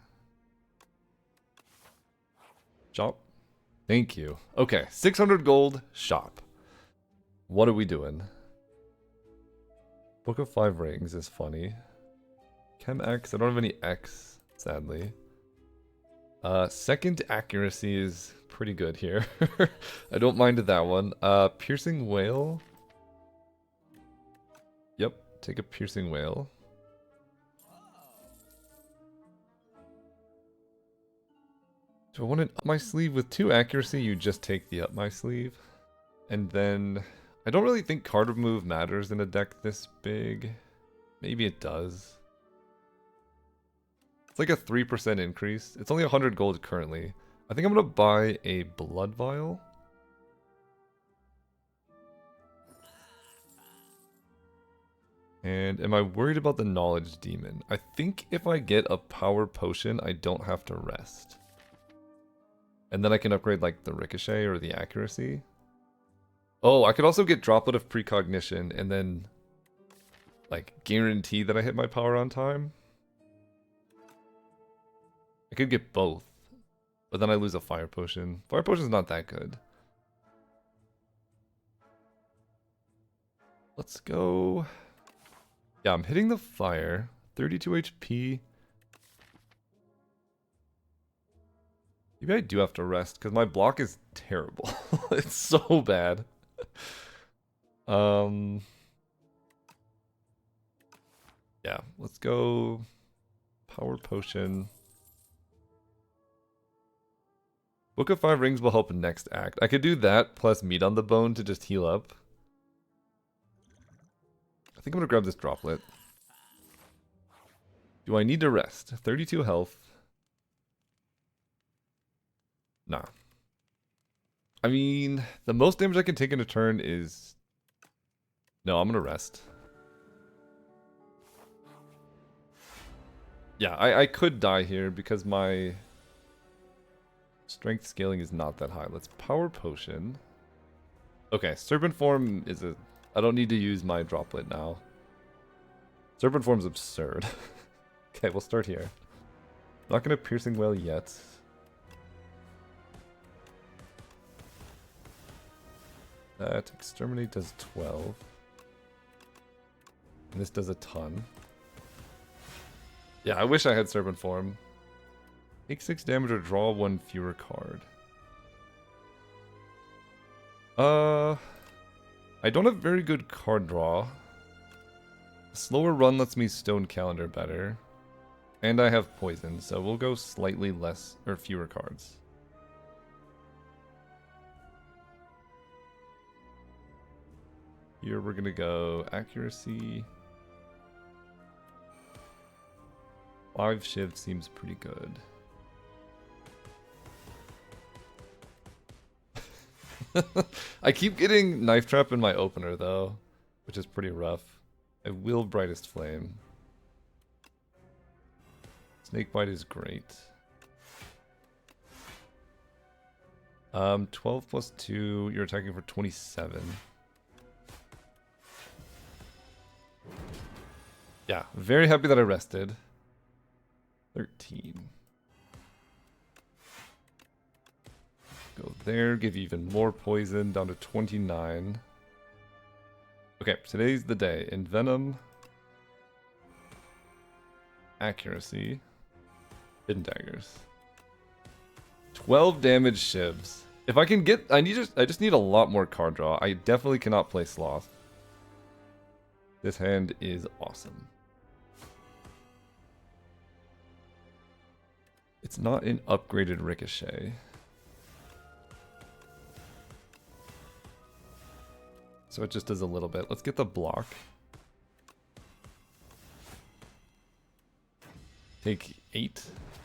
Shop. Thank you. Okay, 600 gold, shop. What are we doing? Book of 5 Rings is funny. Chem X, I don't have any X, sadly. Second accuracy is pretty good here. I don't mind that one. Piercing Whale. Yep, take a Piercing Whale. Do I want an up my sleeve? With 2 accuracy, you just take the up my sleeve. And then I don't really think card remove matters in a deck this big. Maybe it does. It's like a 3% increase. It's only 100 gold currently. I think I'm going to buy a Blood Vial. And am I worried about the Knowledge Demon? I think if I get a Power Potion, I don't have to rest. And then I can upgrade like the Ricochet or the Accuracy. Oh, I could also get Droplet of Precognition and then like guarantee that I hit my power on time. I could get both, but then I lose a Fire Potion. Fire Potion's not that good. Let's go. Yeah, I'm hitting the fire. 32 HP. Maybe I do have to rest because my block is terrible. It's so bad. Yeah, let's go Power Potion. Book of 5 Rings will help next act. I could do that plus Meat on the Bone to just heal up. I think I'm gonna grab this Droplet. Do I need to rest? 32 health. Nah. I mean, the most damage I can take in a turn is... No, I'm gonna rest. Yeah, I could die here because my strength scaling is not that high. Let's Power Potion. Okay, Serpent Form is a... I don't need to use my Droplet now. Serpent Form's absurd. Okay, we'll start here. Not gonna Piercing Wail yet. That Exterminate does 12. And this does a ton. Yeah, I wish I had Serpent Form. Take 6 damage or draw 1 fewer card. I don't have very good card draw. A slower run lets me Stone Calendar better. And I have poison, so we'll go slightly less or fewer cards. Here we're gonna go Accuracy. 5 Shiv seems pretty good. I keep getting Knife Trap in my opener though, which is pretty rough. I will Brightest Flame. Snakebite is great. 12 plus 2, you're attacking for 27. Yeah, very happy that I rested. 13. Go there, give you even more poison, down to 29. Okay, today's the day. Envenom. Accuracy. Hidden Daggers. 12 damage shivs. If I can get... I just need a lot more card draw. I definitely cannot play Sloth. This hand is awesome. It's not an upgraded Ricochet. So it just does a little bit. Let's get the block. Take 8.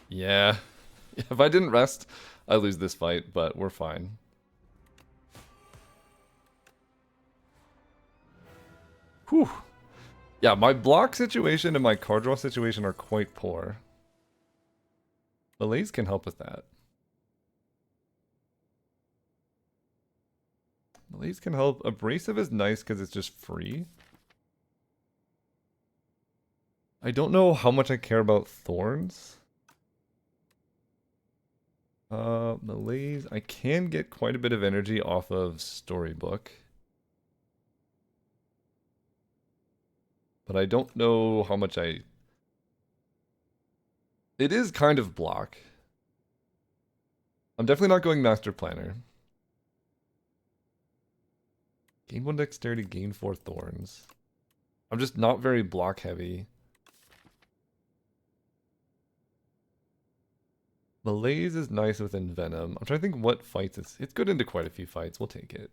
Yeah. If I didn't rest, I lose this fight, but we're fine. Whew. Yeah, my block situation and my card draw situation are quite poor. Malaise can help with that. Malaise can help. Abrasive is nice because it's just free. I don't know how much I care about Thorns. Malaise. I can get quite a bit of energy off of Storybook. But I don't know how much I... It is kind of block. I'm definitely not going Master Planner. Gain 1 Dexterity, gain 4 Thorns. I'm just not very block heavy. Malaise is nice with Envenom. I'm trying to think what fights it's good into quite a few fights. We'll take it.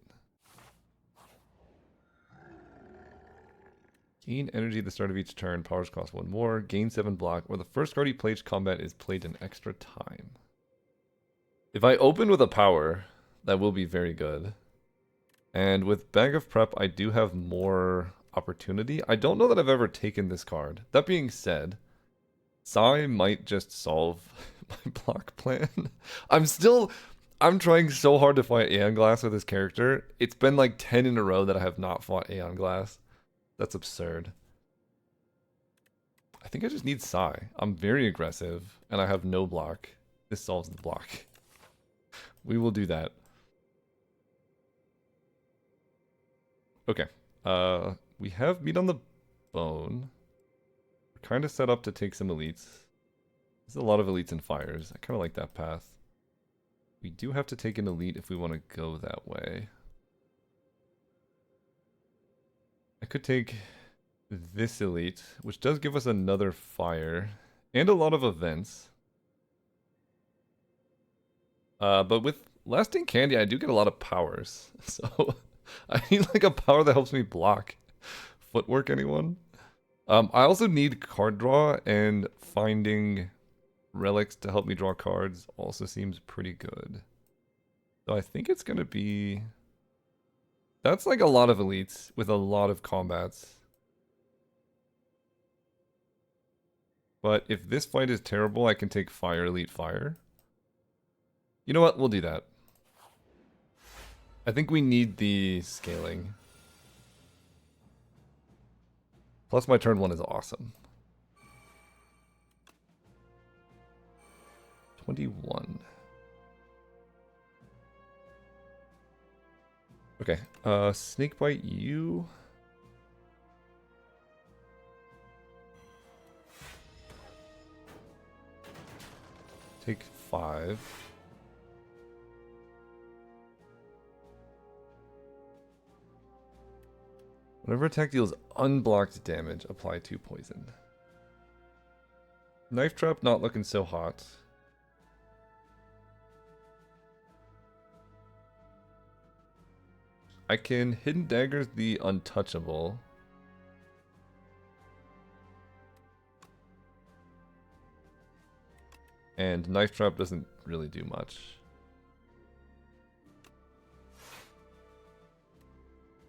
Gain energy at the start of each turn. Powers cost 1 more. Gain 7 block. Or the first card you play each combat is played in extra time. If I open with a power, that will be very good. And with Bag of Prep, I do have more opportunity. I don't know that I've ever taken this card. That being said, Sai might just solve my block plan. I'm trying so hard to fight Aeon Glass with this character. It's been like 10 in a row that I have not fought Aeon Glass. That's absurd. I think I just need Sai. I'm very aggressive, and I have no block. This solves the block. We will do that. Okay. We have meat on the bone. We're kind of set up to take some elites. There's a lot of elites and fires. I kind of like that path. We do have to take an elite if we want to go that way. I could take this elite, which does give us another fire and a lot of events. But with lasting candy, I do get a lot of powers. So I need like a power that helps me block. Footwork, anyone? I also need card draw, and finding relics to help me draw cards also seems pretty good. So I think it's going to be... That's like a lot of elites with a lot of combats. But if this fight is terrible, I can take fire, elite, fire. You know what? We'll do that. I think we need the scaling. Plus my turn 1 is awesome. 21. Okay, snake bite you. Take 5. Whenever attack deals unblocked damage, apply 2 poison. Knife trap not looking so hot. I can hidden daggers the untouchable. And knife trap doesn't really do much.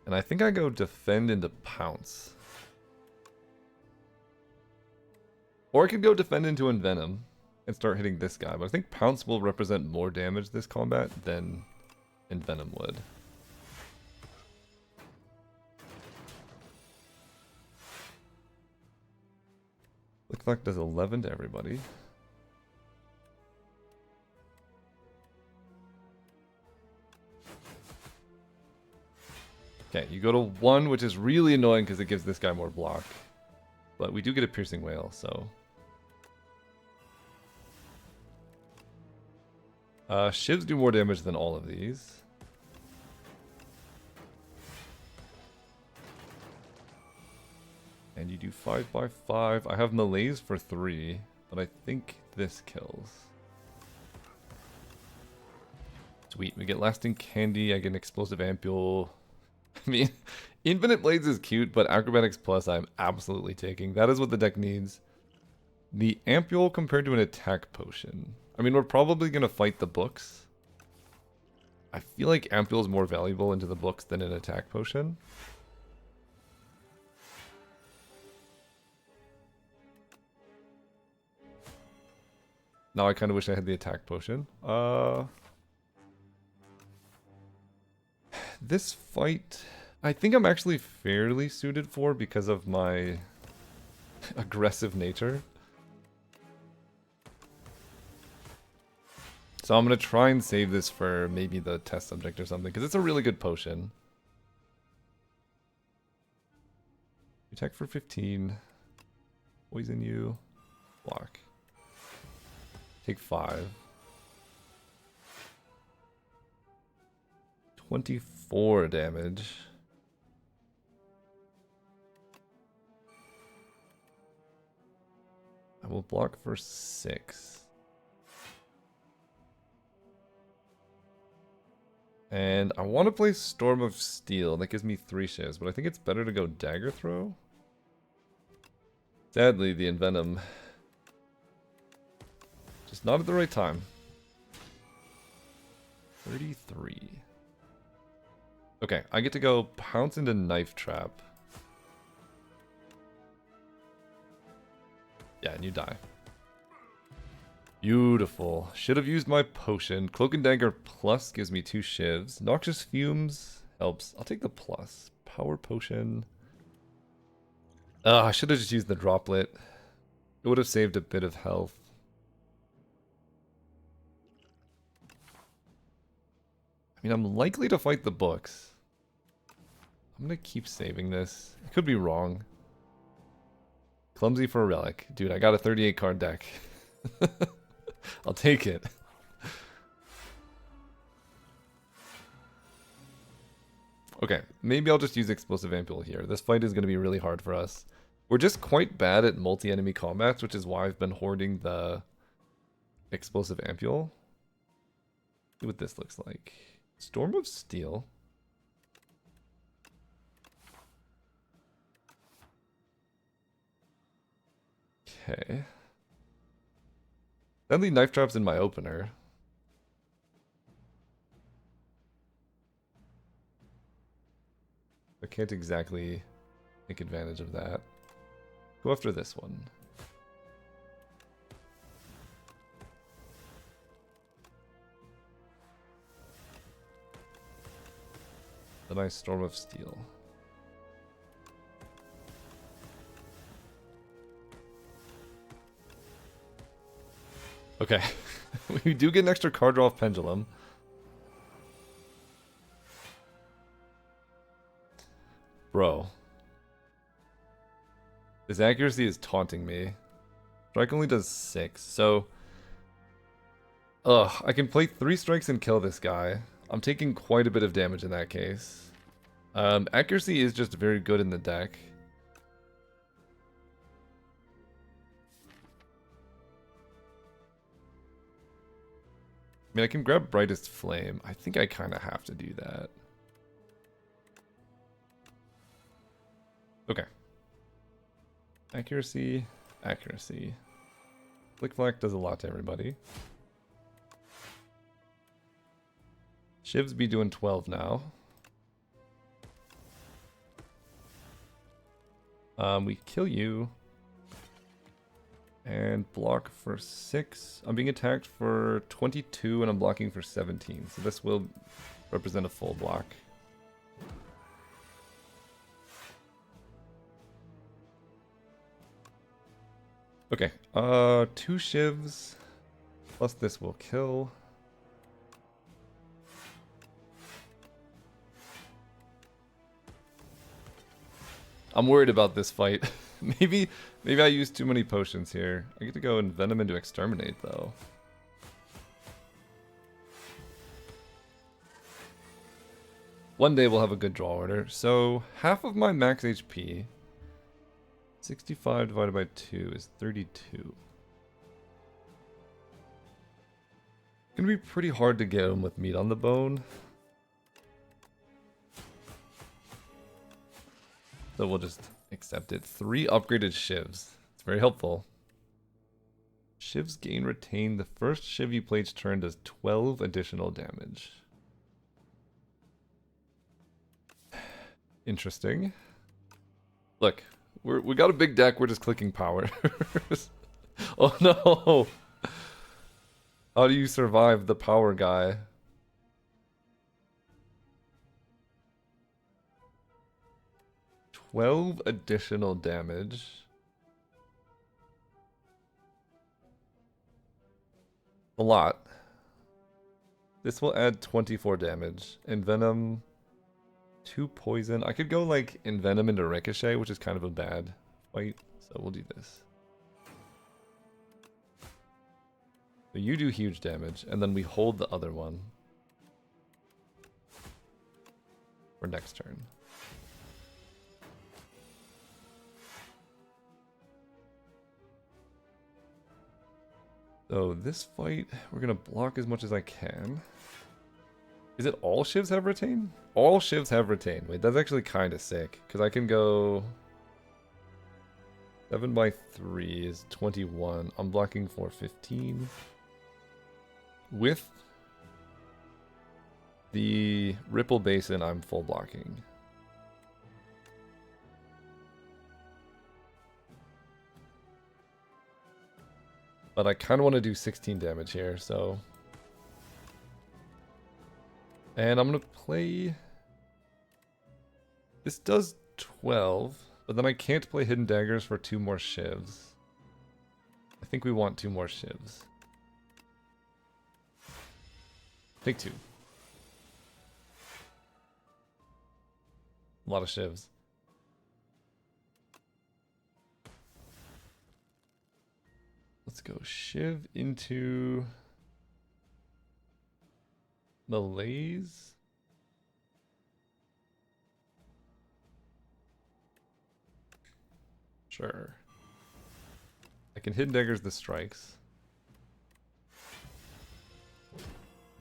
And I think I go defend into pounce. Or I could go defend into envenom and start hitting this guy. But I think pounce will represent more damage this combat than envenom would. Looks like does 11 to everybody. Okay, you go to 1, which is really annoying because it gives this guy more block. But we do get a piercing whale, so... Shivs do more damage than all of these. And you do 5/5. I have melees for 3, but I think this kills. Sweet, we get lasting candy, I get an explosive ampule. I mean, Infinite Blades is cute, but Acrobatics Plus I'm absolutely taking. That is what the deck needs. The ampule compared to an attack potion. I mean, we're probably going to fight the books. I feel like ampule is more valuable into the books than an attack potion. Now I kind of wish I had the attack potion. This fight, I think I'm actually fairly suited for because of my aggressive nature. So I'm going to try and save this for maybe the test subject or something, because it's a really good potion. Attack for 15. Poison you. Block. Take 5. 24 damage. I will block for 6. And I want to play Storm of Steel. That gives me 3 shifts, but I think it's better to go Dagger Throw. Sadly, the Envenom. Just not at the right time. 33. Okay, I get to go pounce into Knife Trap. Yeah, and you die. Beautiful. Should have used my potion. Cloak and Dagger plus gives me 2 shivs. Noxious Fumes helps. I'll take the plus. Power Potion. I should have just used the Droplet. It would have saved a bit of health. I mean, I'm likely to fight the books. I'm gonna keep saving this. I could be wrong. Clumsy for a relic. Dude, I got a 38 card deck. I'll take it. Okay, maybe I'll just use Explosive Ampule here. This fight is going to be really hard for us. We're just quite bad at multi-enemy combats, which is why I've been hoarding the Explosive Ampule. See what this looks like. Storm of Steel. Okay. Deadly Knife Trap's in my opener. I can't exactly take advantage of that. Go after this one. The nice Storm of Steel. Okay. We do get an extra card draw off Pendulum. Bro. His accuracy is taunting me. Strike only does 6, so... I can play 3 strikes and kill this guy. I'm taking quite a bit of damage in that case. Accuracy is just very good in the deck. I mean, I can grab Brightest Flame. I think I kind of have to do that. Okay. Accuracy, accuracy. Flick Flack does a lot to everybody. Shivs be doing 12 now. We kill you. And block for 6. I'm being attacked for 22 and I'm blocking for 17. So this will represent a full block. Okay, 2 shivs, plus this will kill. I'm worried about this fight. maybe I used too many potions here. I get to go Envenom into Exterminate though. One day we'll have a good draw order. So half of my max HP. 65 divided by 2 is 32. Gonna be pretty hard to get him with meat on the bone. So we'll just accept it. 3 upgraded shivs. It's very helpful. Shivs gain retain. The first shiv you play each turn does 12 additional damage. Interesting. Look. We got a big deck, we're just clicking power. Oh no! How do you survive the power guy? $12 additional damage. A lot. This will add 24 damage. Envenom... 2 poison. I could go like Envenom into Ricochet, which is kind of a bad fight. So we'll do this. So you do huge damage, and then we hold the other one for next turn. So this fight, we're going to block as much as I can. Is it all shivs have retain? All shivs have retain. Wait, that's actually kind of sick. Because I can go... 7 by 3 is 21. I'm blocking for 15. With the Ripple Basin, I'm full blocking. But I kind of want to do 16 damage here, so... And I'm going to play... This does 12, but then I can't play Hidden Daggers for 2 more shivs. I think we want 2 more shivs. Take 2. A lot of shivs. Let's go shiv into Malaise. Sure. I can Hidden Daggers the strikes.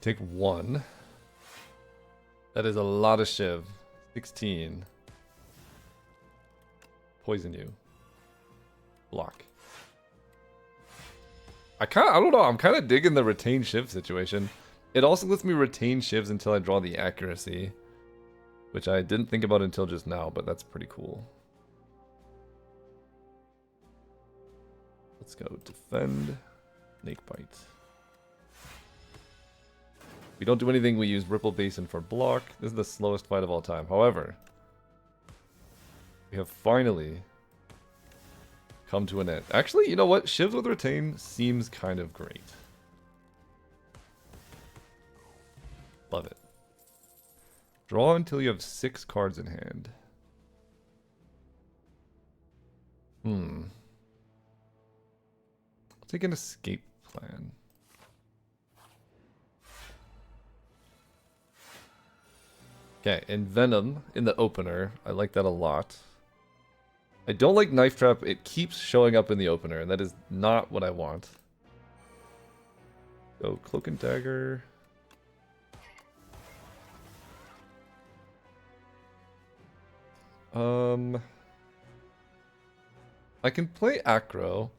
Take 1. That is a lot of shiv. 16. Poison you. Block. I don't know, I'm kind of digging the retain shiv situation. It also lets me retain shivs until I draw the accuracy, which I didn't think about until just now, but that's pretty cool. Let's go defend, snake bite. We don't do anything, we use Ripple Basin for block. This is the slowest fight of all time. However, we have finally come to an end. Actually, you know what? Shivs with retain seems kind of great. Love it. Draw until you have 6 cards in hand. I'll take an escape plan. Okay, and Venom in the opener. I like that a lot. I don't like Knife Trap. It keeps showing up in the opener, and that is not what I want. Go Cloak and Dagger. I can play Acro,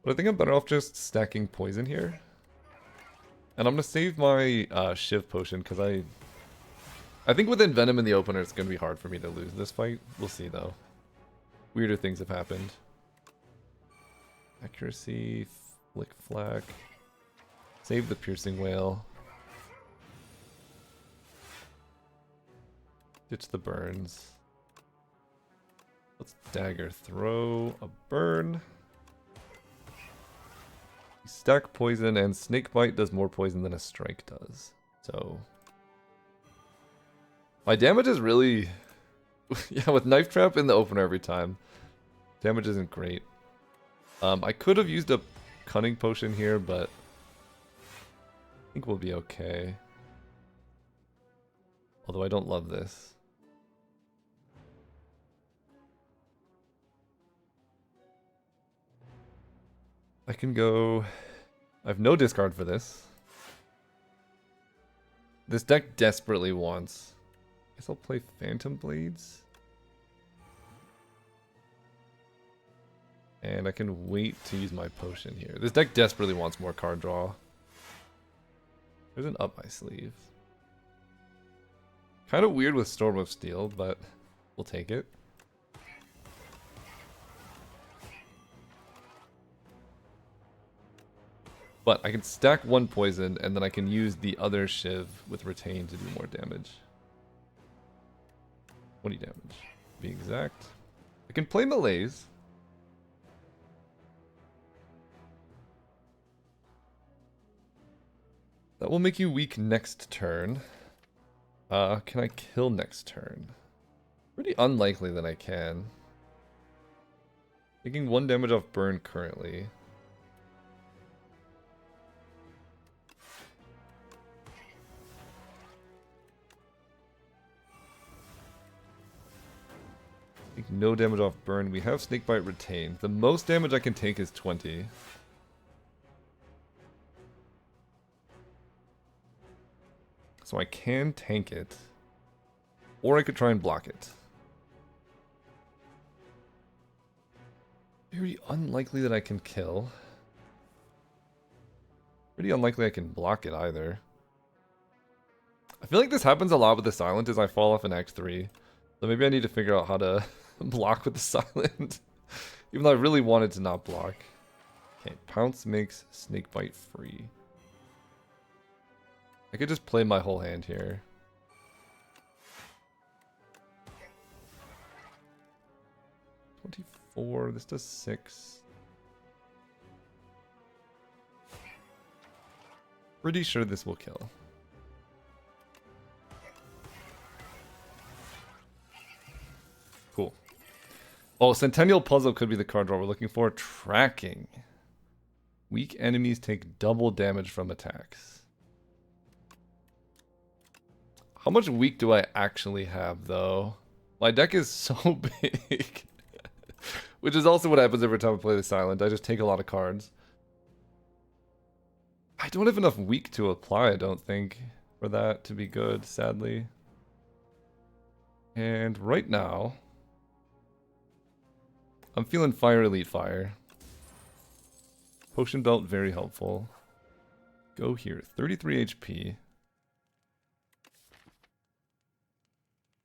but I think I'm better off just stacking poison here. And I'm gonna save my Shiv potion because I think with Envenom in the opener, it's gonna be hard for me to lose this fight. We'll see though. Weirder things have happened. Accuracy, Flick Flack. Save the Piercing Whale. Ditch the burns. Let's Dagger throw a burn. Stack poison, and Snake Bite does more poison than a strike does. So my damage is really yeah, with Knife Trap in the opener every time. Damage isn't great. I could have used a Cunning Potion here, but I think we'll be okay. Although I don't love this. I can go... I have no discard for this. This deck desperately wants... I guess I'll play Phantom Blades. And I can wait to use my potion here. This deck desperately wants more card draw. There's an up my sleeve. Kind of weird with Storm of Steel, but we'll take it. But I can stack 1 poison, and then I can use the other Shiv with Retain to do more damage. 20 damage, to be exact. I can play Malaise. That will make you weak next turn. Can I kill next turn? Pretty unlikely that I can. Taking 1 damage off burn currently. Take no damage off burn. We have Snakebite retained. The most damage I can take is 20. So I can tank it. Or I could try and block it. Very unlikely that I can kill. Pretty unlikely I can block it either. I feel like this happens a lot with the silent as I fall off in Act 3. So maybe I need to figure out how to block with the silent. Even though I really wanted to not block. Okay, Pounce makes Snakebite free. I could just play my whole hand here. This does 6. Pretty sure this will kill. Cool. Oh, Centennial Puzzle could be the card draw we're looking for. Tracking. Weak enemies take double damage from attacks. How much weak do I actually have, though? My deck is so big. Which is also what happens every time I play the silent. I just take a lot of cards. I don't have enough weak to apply, I don't think, for that to be good, sadly. And right now, I'm feeling Fire Elite Fire. Potion Belt, very helpful. Go here, 33 HP.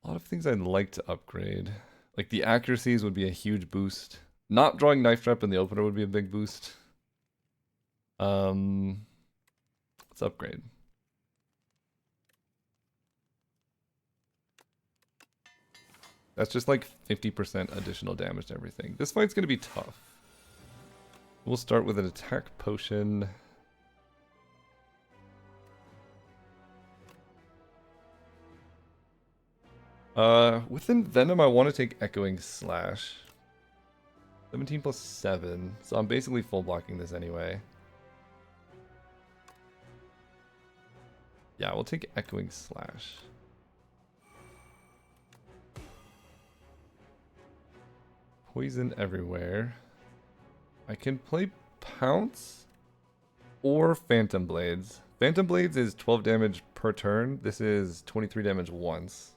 A lot of things I'd like to upgrade. Like the accuracies would be a huge boost. Not drawing Knife Trap in the opener would be a big boost. Let's upgrade. That's just like 50% additional damage to everything. This fight's gonna be tough. We'll start with an attack potion. Within Venom, I want to take Echoing Slash. 17 plus 7, so I'm basically full blocking this anyway. Yeah, we'll take Echoing Slash. Poison everywhere. I can play Pounce or Phantom Blades. Phantom Blades is 12 damage per turn. This is 23 damage once.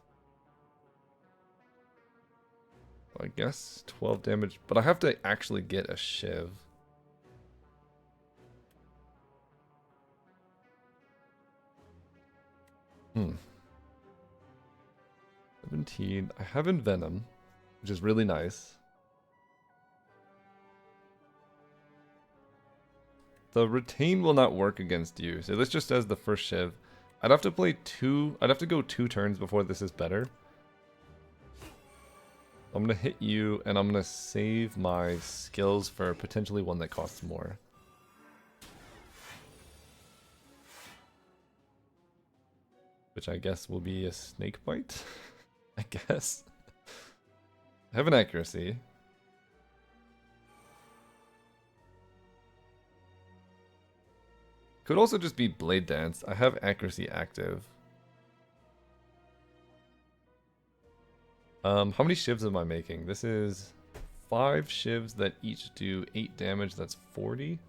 I guess 12 damage, but I have to actually get a Shiv. Hmm. 17. I have Envenom, which is really nice. The Retain will not work against you, so this just says the first Shiv. I'd have to play I'd have to go 2 turns before this is better. I'm gonna hit you, and I'm gonna save my skills for potentially one that costs more. Which I guess will be a Snakebite? I guess. I have an accuracy. Could also just be Blade Dance. I have accuracy active. How many shivs am I making? This is 5 shivs that each do 8 damage. That's 40.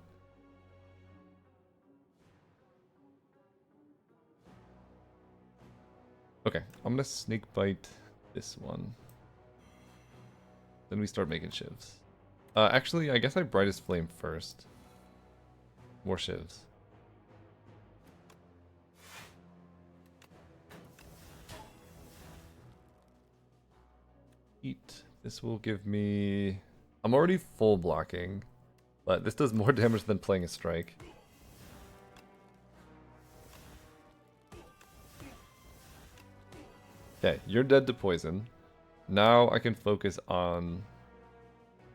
Okay, I'm gonna Snakebite this one. Then we start making shivs. Actually, I guess I Brightest Flame first. More shivs. Eat. This will give me... I'm already full blocking, but this does more damage than playing a strike. Okay, you're dead to poison. Now I can focus on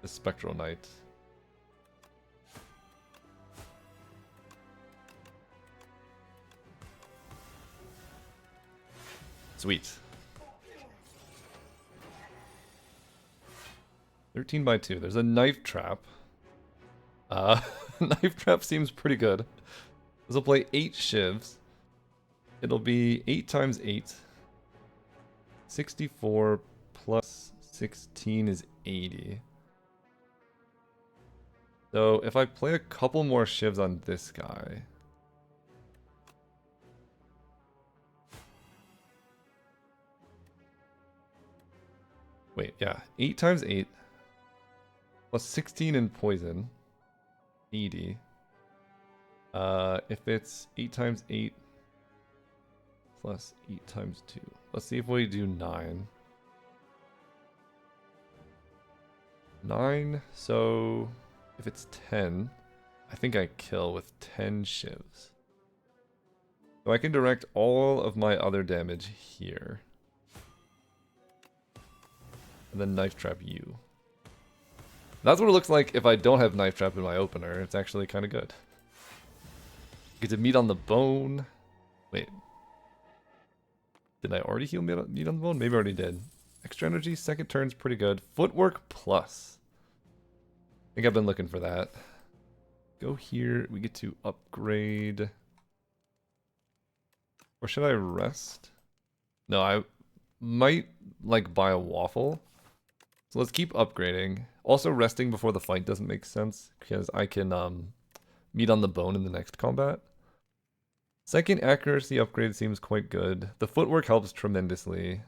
the Spectral Knight. Sweet. 13 by 2. There's a Knife Trap. Knife Trap seems pretty good. This will play 8 shivs. It'll be 8 times 8. 64 plus 16 is 80. So if I play a couple more shivs on this guy... Wait, yeah. 8 times 8. Plus 16 in poison. 80. If it's 8 times 8 plus 8 times 2. Let's see if we do 9. 9, so if it's 10, I think I kill with 10 shivs. So I can direct all of my other damage here. And then knife trap you. That's what it looks like if I don't have knife trap in my opener. It's actually kind of good. Get to meat on the bone. Wait. Did I already heal meat on the bone? Maybe I already did. Extra energy, second turn's pretty good. Footwork plus. I think I've been looking for that. Go here. We get to upgrade. Or should I rest? No, I might like buy a waffle. So let's keep upgrading. Also resting before the fight doesn't make sense because I can meat on the bone in the next combat. Second accuracy upgrade seems quite good. The footwork helps tremendously.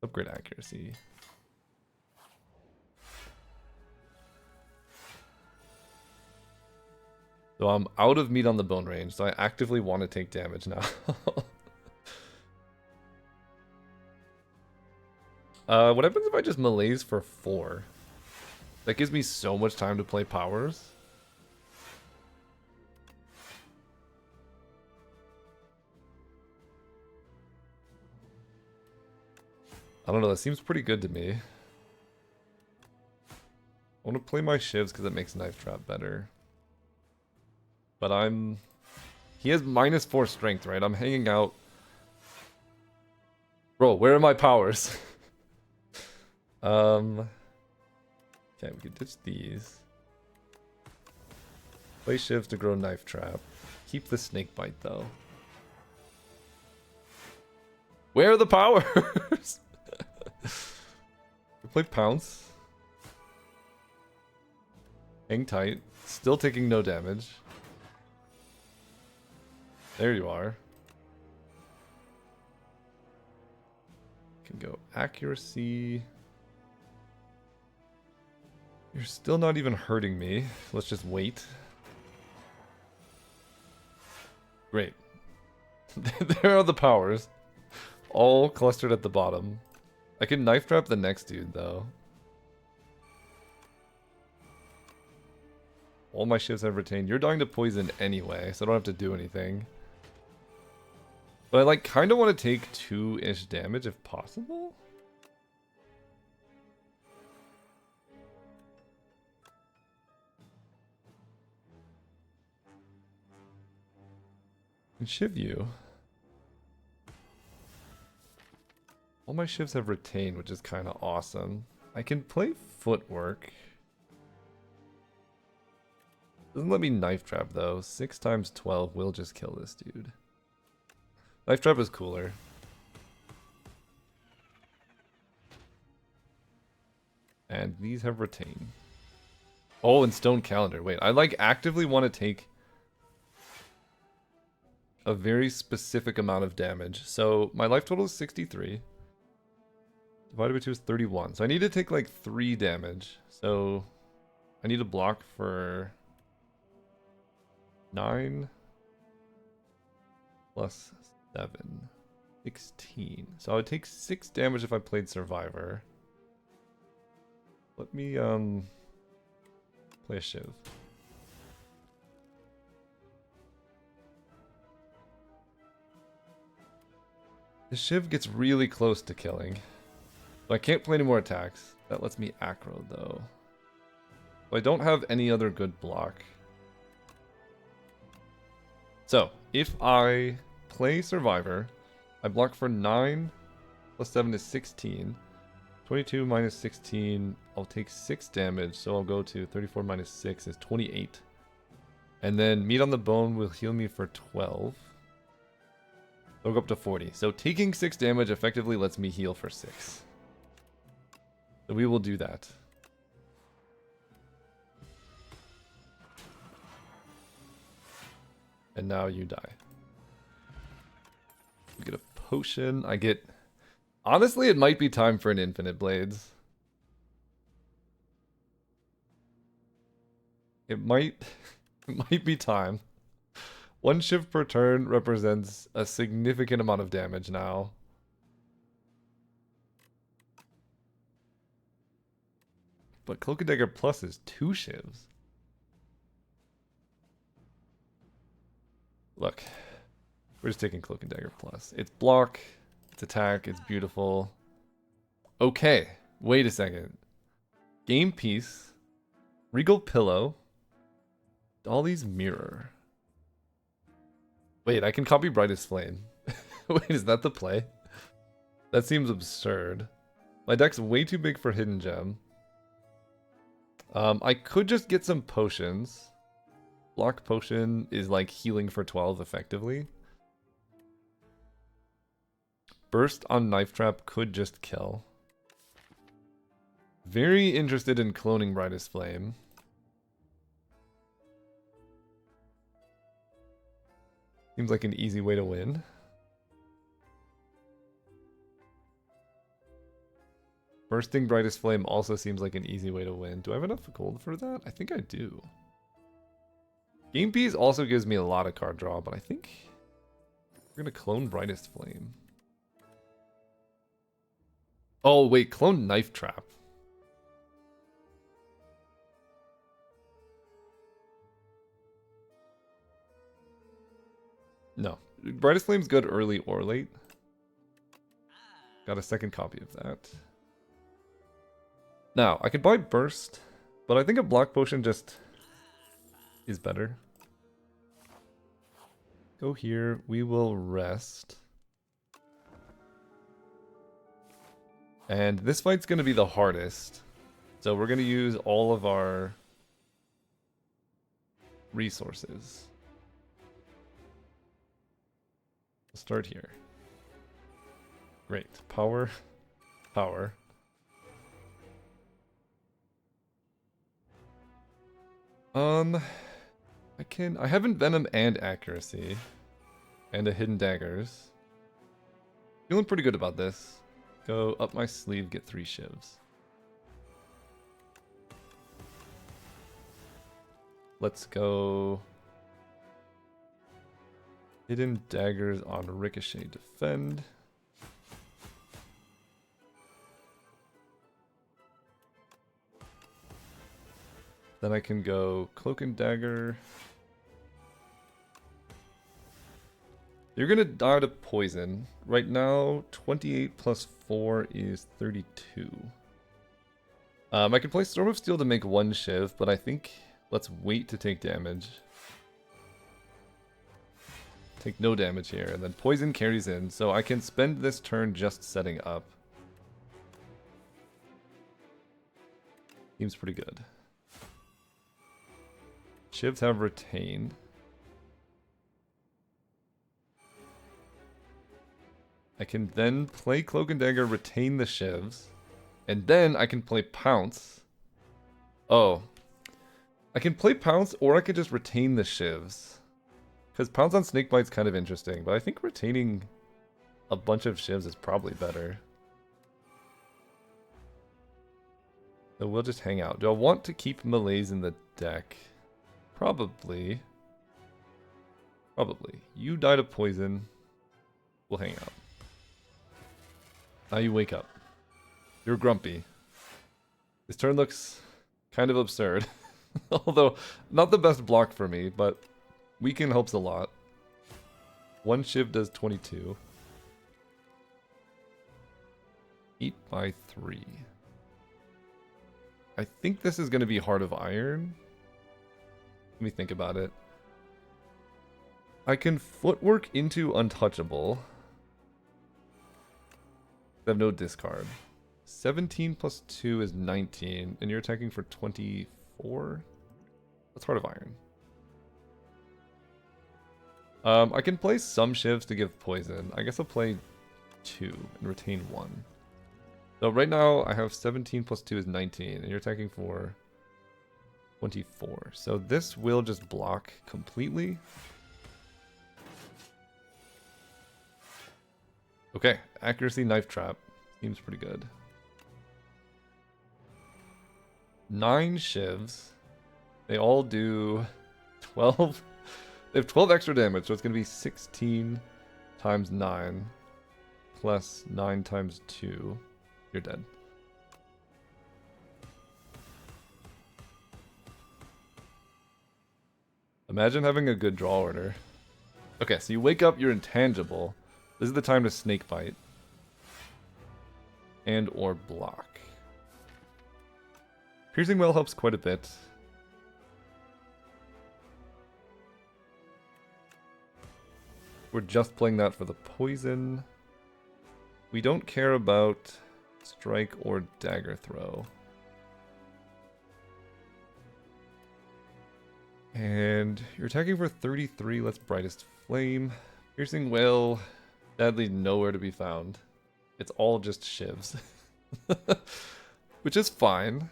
Upgrade accuracy. So I'm out of meat on the bone range, so I actively want to take damage now. What happens if I just melees for 4? That gives me so much time to play powers. I don't know, that seems pretty good to me. I want to play my shivs because it makes knife trap better. But he has -4 strength, right? I'm hanging out. Bro, where are my powers? Okay, we can ditch these. Play shivs to grow knife trap. Keep the snake bite though. Where are the powers? We play pounce. Hang tight. Still taking no damage. There you are. Can go accuracy. You're still not even hurting me. Let's just wait. Great. There are the powers. All clustered at the bottom. I can knife trap the next dude though. All my shivs have retained. You're dying to poison anyway, so I don't have to do anything. But I like kind of want to take 2-ish damage if possible. And shiv you. All my shivs have retained, which is kind of awesome. I can play footwork. Doesn't let me knife trap though. 6 times 12 will just kill this dude. Knife trap is cooler. And these have retained. Oh, and stone calendar. Wait, I like actively want to take a very specific amount of damage. So my life total is 63. Divided by 2 is 31. So I need to take like 3 damage. So I need to block for 9 plus 7. 16. So I would take 6 damage if I played Survivor. Let me play a Shiv. The Shiv gets really close to killing. So I can't play any more attacks. That lets me acro though. So I don't have any other good block. So if I play Survivor, I block for 9 plus 7 is 16. 22 minus 16, I'll take 6 damage, so I'll go to 34 minus 6 is 28. And then meat on the bone will heal me for 12. I'll go up to 40. So taking 6 damage effectively lets me heal for 6. So we will do that. And now you die. You get a potion. I get... Honestly, it might be time for an Infinite Blades. It might, it might be time. One shift per turn represents a significant amount of damage now. But Cloak and Dagger Plus is 2 shivs. Look, we're just taking Cloak and Dagger Plus. It's block, it's attack, it's beautiful. Okay, wait a second. Game Piece, Regal Pillow, Dolly's Mirror. Wait, I can copy Brightest Flame. Wait, is that the play? That seems absurd. My deck's way too big for Hidden Gem. I could just get some potions. Block Potion is like healing for 12 effectively. Burst on Knife Trap could just kill. Very interested in cloning Brightest Flame. Seems like an easy way to win. Bursting Brightest Flame also seems like an easy way to win. Do I have enough gold for that? I think I do. Game Piece also gives me a lot of card draw, but I think we're going to clone Brightest Flame. Oh, wait, clone Knife Trap. No. Brightest Flame's good early or late. Got a second copy of that. Now, I could buy Burst, but I think a Block Potion just is better. Go here. We will rest. And this fight's going to be the hardest. So we're going to use all of our resources. We'll start here. Great. Power. Power. I have Envenom and Accuracy. And a Hidden Daggers. Feeling pretty good about this. Go up my sleeve, get 3 shivs. Let's go Hidden Daggers on Ricochet Defend. Then I can go Cloak and Dagger. You're gonna die to poison. Right now, 28 plus 4 is 32. I can play Storm of Steel to make 1 shiv, but I think let's wait to take damage. Take no damage here, and then poison carries in, so I can spend this turn just setting up. Seems pretty good. Shivs have retain. I can then play Cloak and Dagger, retain the shivs, and then I can play Pounce. Oh. I can play Pounce, or I could just retain the shivs. Because Pounce on Snakebite's kind of interesting, but I think retaining a bunch of shivs is probably better. So we'll just hang out. Do I want to keep melees in the deck? Probably. Probably. You die to poison. We'll hang out. Now you wake up. You're grumpy. This turn looks kind of absurd. Although, not the best block for me, but weaken helps a lot. 1 shiv does 22. 8 by 3. I think this is going to be Heart of Iron. Let me think about it. I can footwork into Untouchable. I have no discard. 17 plus 2 is 19, and you're attacking for 24? That's Heart of Iron. I can play some shivs to give poison. I guess I'll play 2 and retain 1. So right now I have 17 plus 2 is 19, and you're attacking for 24. So this will just block completely. Okay, Accuracy Knife Trap. Seems pretty good. 9 shivs. They all do 12. They have 12 extra damage, so it's going to be 16 times 9 plus 9 times 2. You're dead. Imagine having a good draw order. Okay, so you wake up, you're intangible. This is the time to snake bite. And or block. Piercing Well helps quite a bit. We're just playing that for the poison. We don't care about strike or dagger throw. And you're attacking for 33, let's Brightest Flame. Piercing Wail, sadly nowhere to be found. It's all just shivs. Which is fine.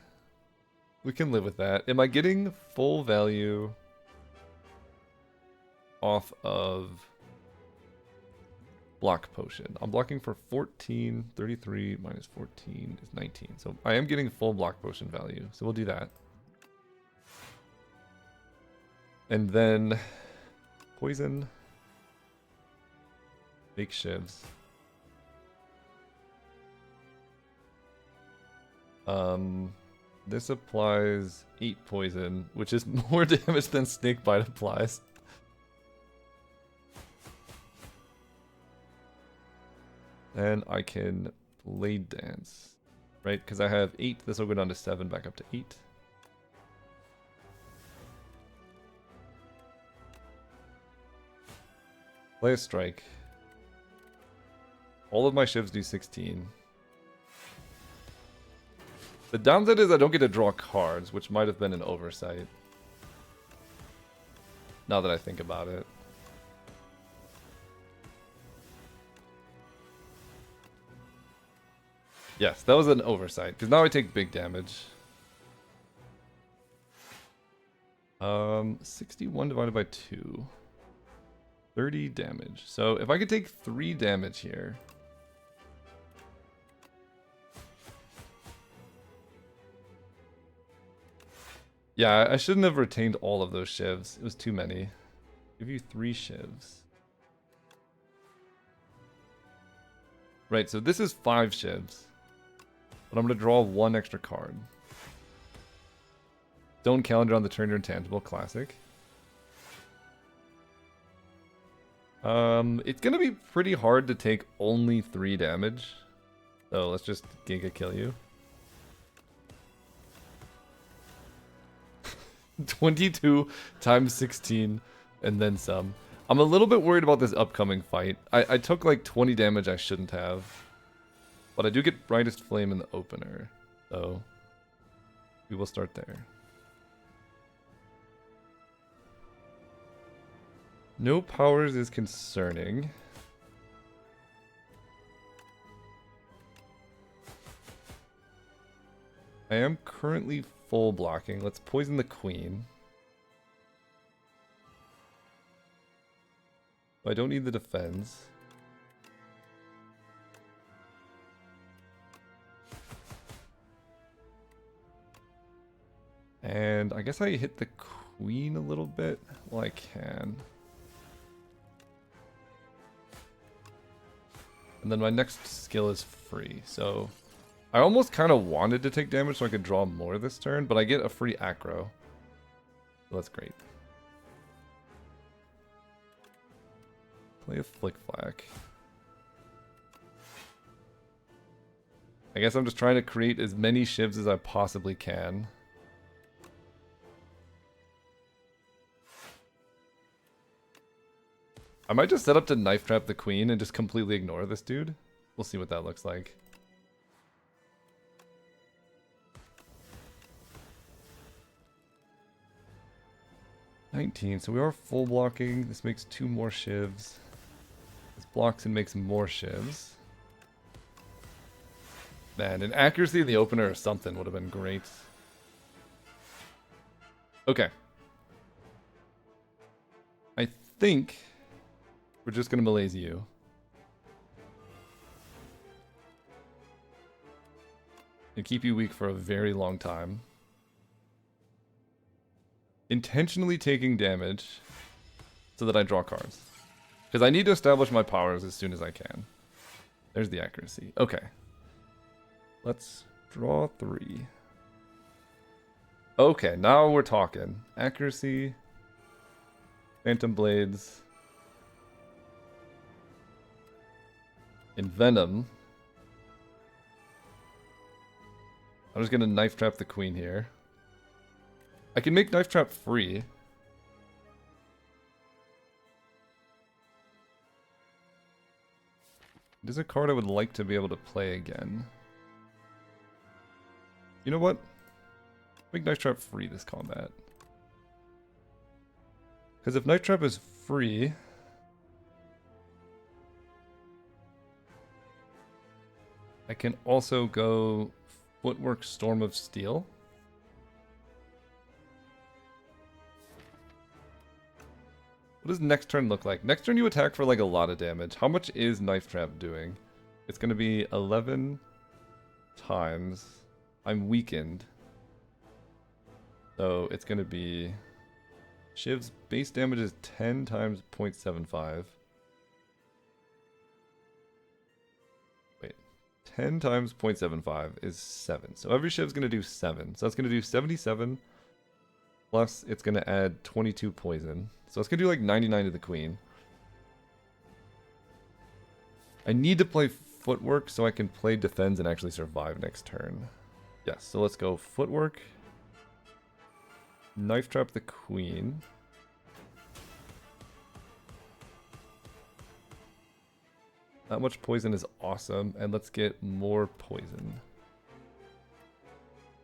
We can live with that. Am I getting full value off of block potion? I'm blocking for 14, 33 minus 14 is 19. So I am getting full block potion value. So we'll do that. And then poison. Make shivs. This applies 8 poison, which is more damage than Snakebite applies. Then I can Blade Dance, right? Because I have 8, this will go down to 7, back up to 8. Play a strike. All of my shivs do 16. The downside is I don't get to draw cards, which might have been an oversight. Now that I think about it. Yes, that was an oversight, because now I take big damage. 61 divided by 2. 30 damage. So if I could take 3 damage here. Yeah, I shouldn't have retained all of those shivs. It was too many. Give you 3 shivs. Right, so this is 5 shivs. But I'm going to draw 1 extra card. Stone Calendar on the turn, you're intangible. Classic. It's going to be pretty hard to take only 3 damage. So let's just Giga kill you. 22 times 16 and then some. I'm a little bit worried about this upcoming fight. I took like 20 damage I shouldn't have. But I do get Brightest Flame in the opener. So we will start there. No powers is concerning. I am currently full blocking. Let's poison the queen. I don't need the defense. And I guess I hit the queen a little bit. Well, I can. And then my next skill is free, so I almost kind of wanted to take damage so I could draw more this turn, but I get a free aggro. So that's great. Play a Flick Flack. I guess I'm just trying to create as many shivs as I possibly can. I might just set up to knife trap the queen and just completely ignore this dude. We'll see what that looks like. $19, so we are full blocking. This makes 2 more shivs. This blocks and makes more shivs. Man, an accuracy in the opener or something would have been great. Okay. I think we're just going to malaise you. And keep you weak for a very long time. intentionally taking damage so that I draw cards. Because I need to establish my powers as soon as I can. There's the accuracy. Okay. Let's draw 3. Okay, now we're talking. Accuracy. Phantom Blades. Envenom. I'm just gonna Knife Trap the Queen here. I can make Knife Trap free. This is a card I would like to be able to play again. You know what? Make Knife Trap free this combat. Because if Knife Trap is free... I can also go Footwork Storm of Steel. What does next turn look like? Next turn you attack for like a lot of damage. How much is Knife Trap doing? It's going to be 11 times. I'm weakened. So it's going to be... Shiv's base damage is 10 times 0.75. Wait. 10 times 0.75 is 7. So every Shiv's going to do 7. So that's going to do 77. Plus it's going to add 22 poison. So it's going to do like 99 to the Queen. I need to play Footwork so I can play Defends and actually survive next turn. Yes, so let's go Footwork. Knife Trap the Queen. That much poison is awesome, and let's get more poison.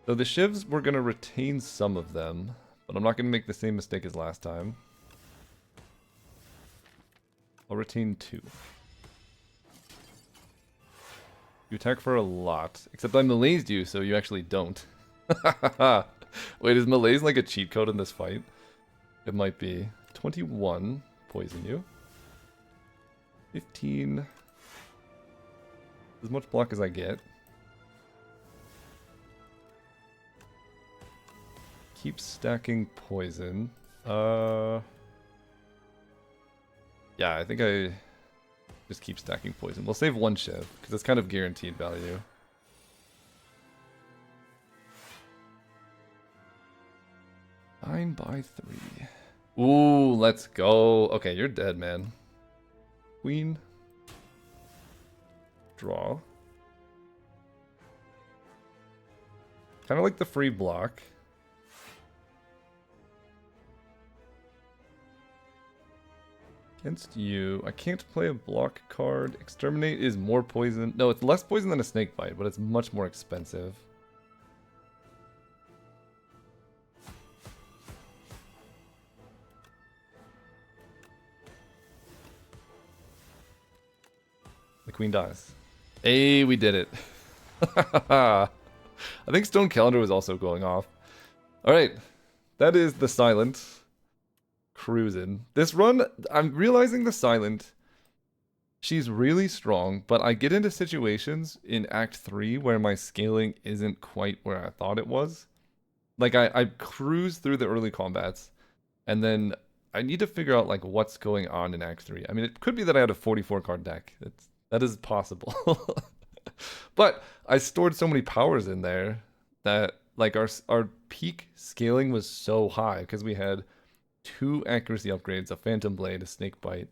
So the Shivs, we're going to retain some of them, but I'm not going to make the same mistake as last time. I'll retain 2. You attack for a lot, except I melee'd you, so you actually don't. Wait, is Malaise like a cheat code in this fight? It might be. 21, poison you. 15. As much block as I get. Keep stacking poison. Yeah, I think I just keep stacking poison. We'll save 1 Shiv, because it's kind of guaranteed value. Nine by 3. Ooh, let's go. Okay, you're dead, man. Queen. Draw. Kind of like the free block. Against you, I can't play a block card. Exterminate is more poison. No, it's less poison than a snake bite, but it's much more expensive. The Queen dies. Hey, we did it. I think Stone Calendar was also going off. Alright, that is the Silent. Cruising. This run, I'm realizing the Silent, she's really strong, but I get into situations in Act 3 where my scaling isn't quite where I thought it was. Like, I cruise through the early combats, and then I need to figure out, like, what's going on in Act 3. I mean, it could be that I had a 44-card deck. That is possible. But I stored so many powers in there that, like, our peak scaling was so high, because we had 2 accuracy upgrades, a Phantom Blade, a Snake Bite.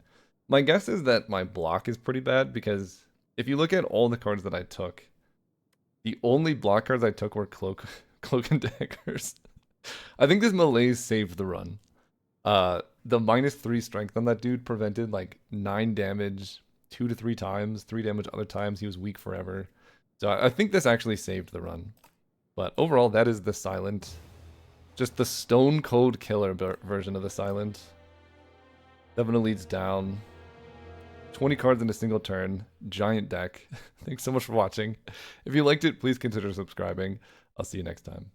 My guess is that my block is pretty bad, because if you look at all the cards that I took, the only block cards I took were Cloak and Daggers. I think this Malaise saved the run. The -3 strength on that dude prevented like 9 damage 2 to 3 times, 3 damage other times. He was weak forever. So I think this actually saved the run. But overall, that is the Silent. Just the stone cold killer version of the Silent. Definitely leads down. 20 cards in a single turn. Giant deck. Thanks so much for watching. If you liked it, please consider subscribing. I'll see you next time.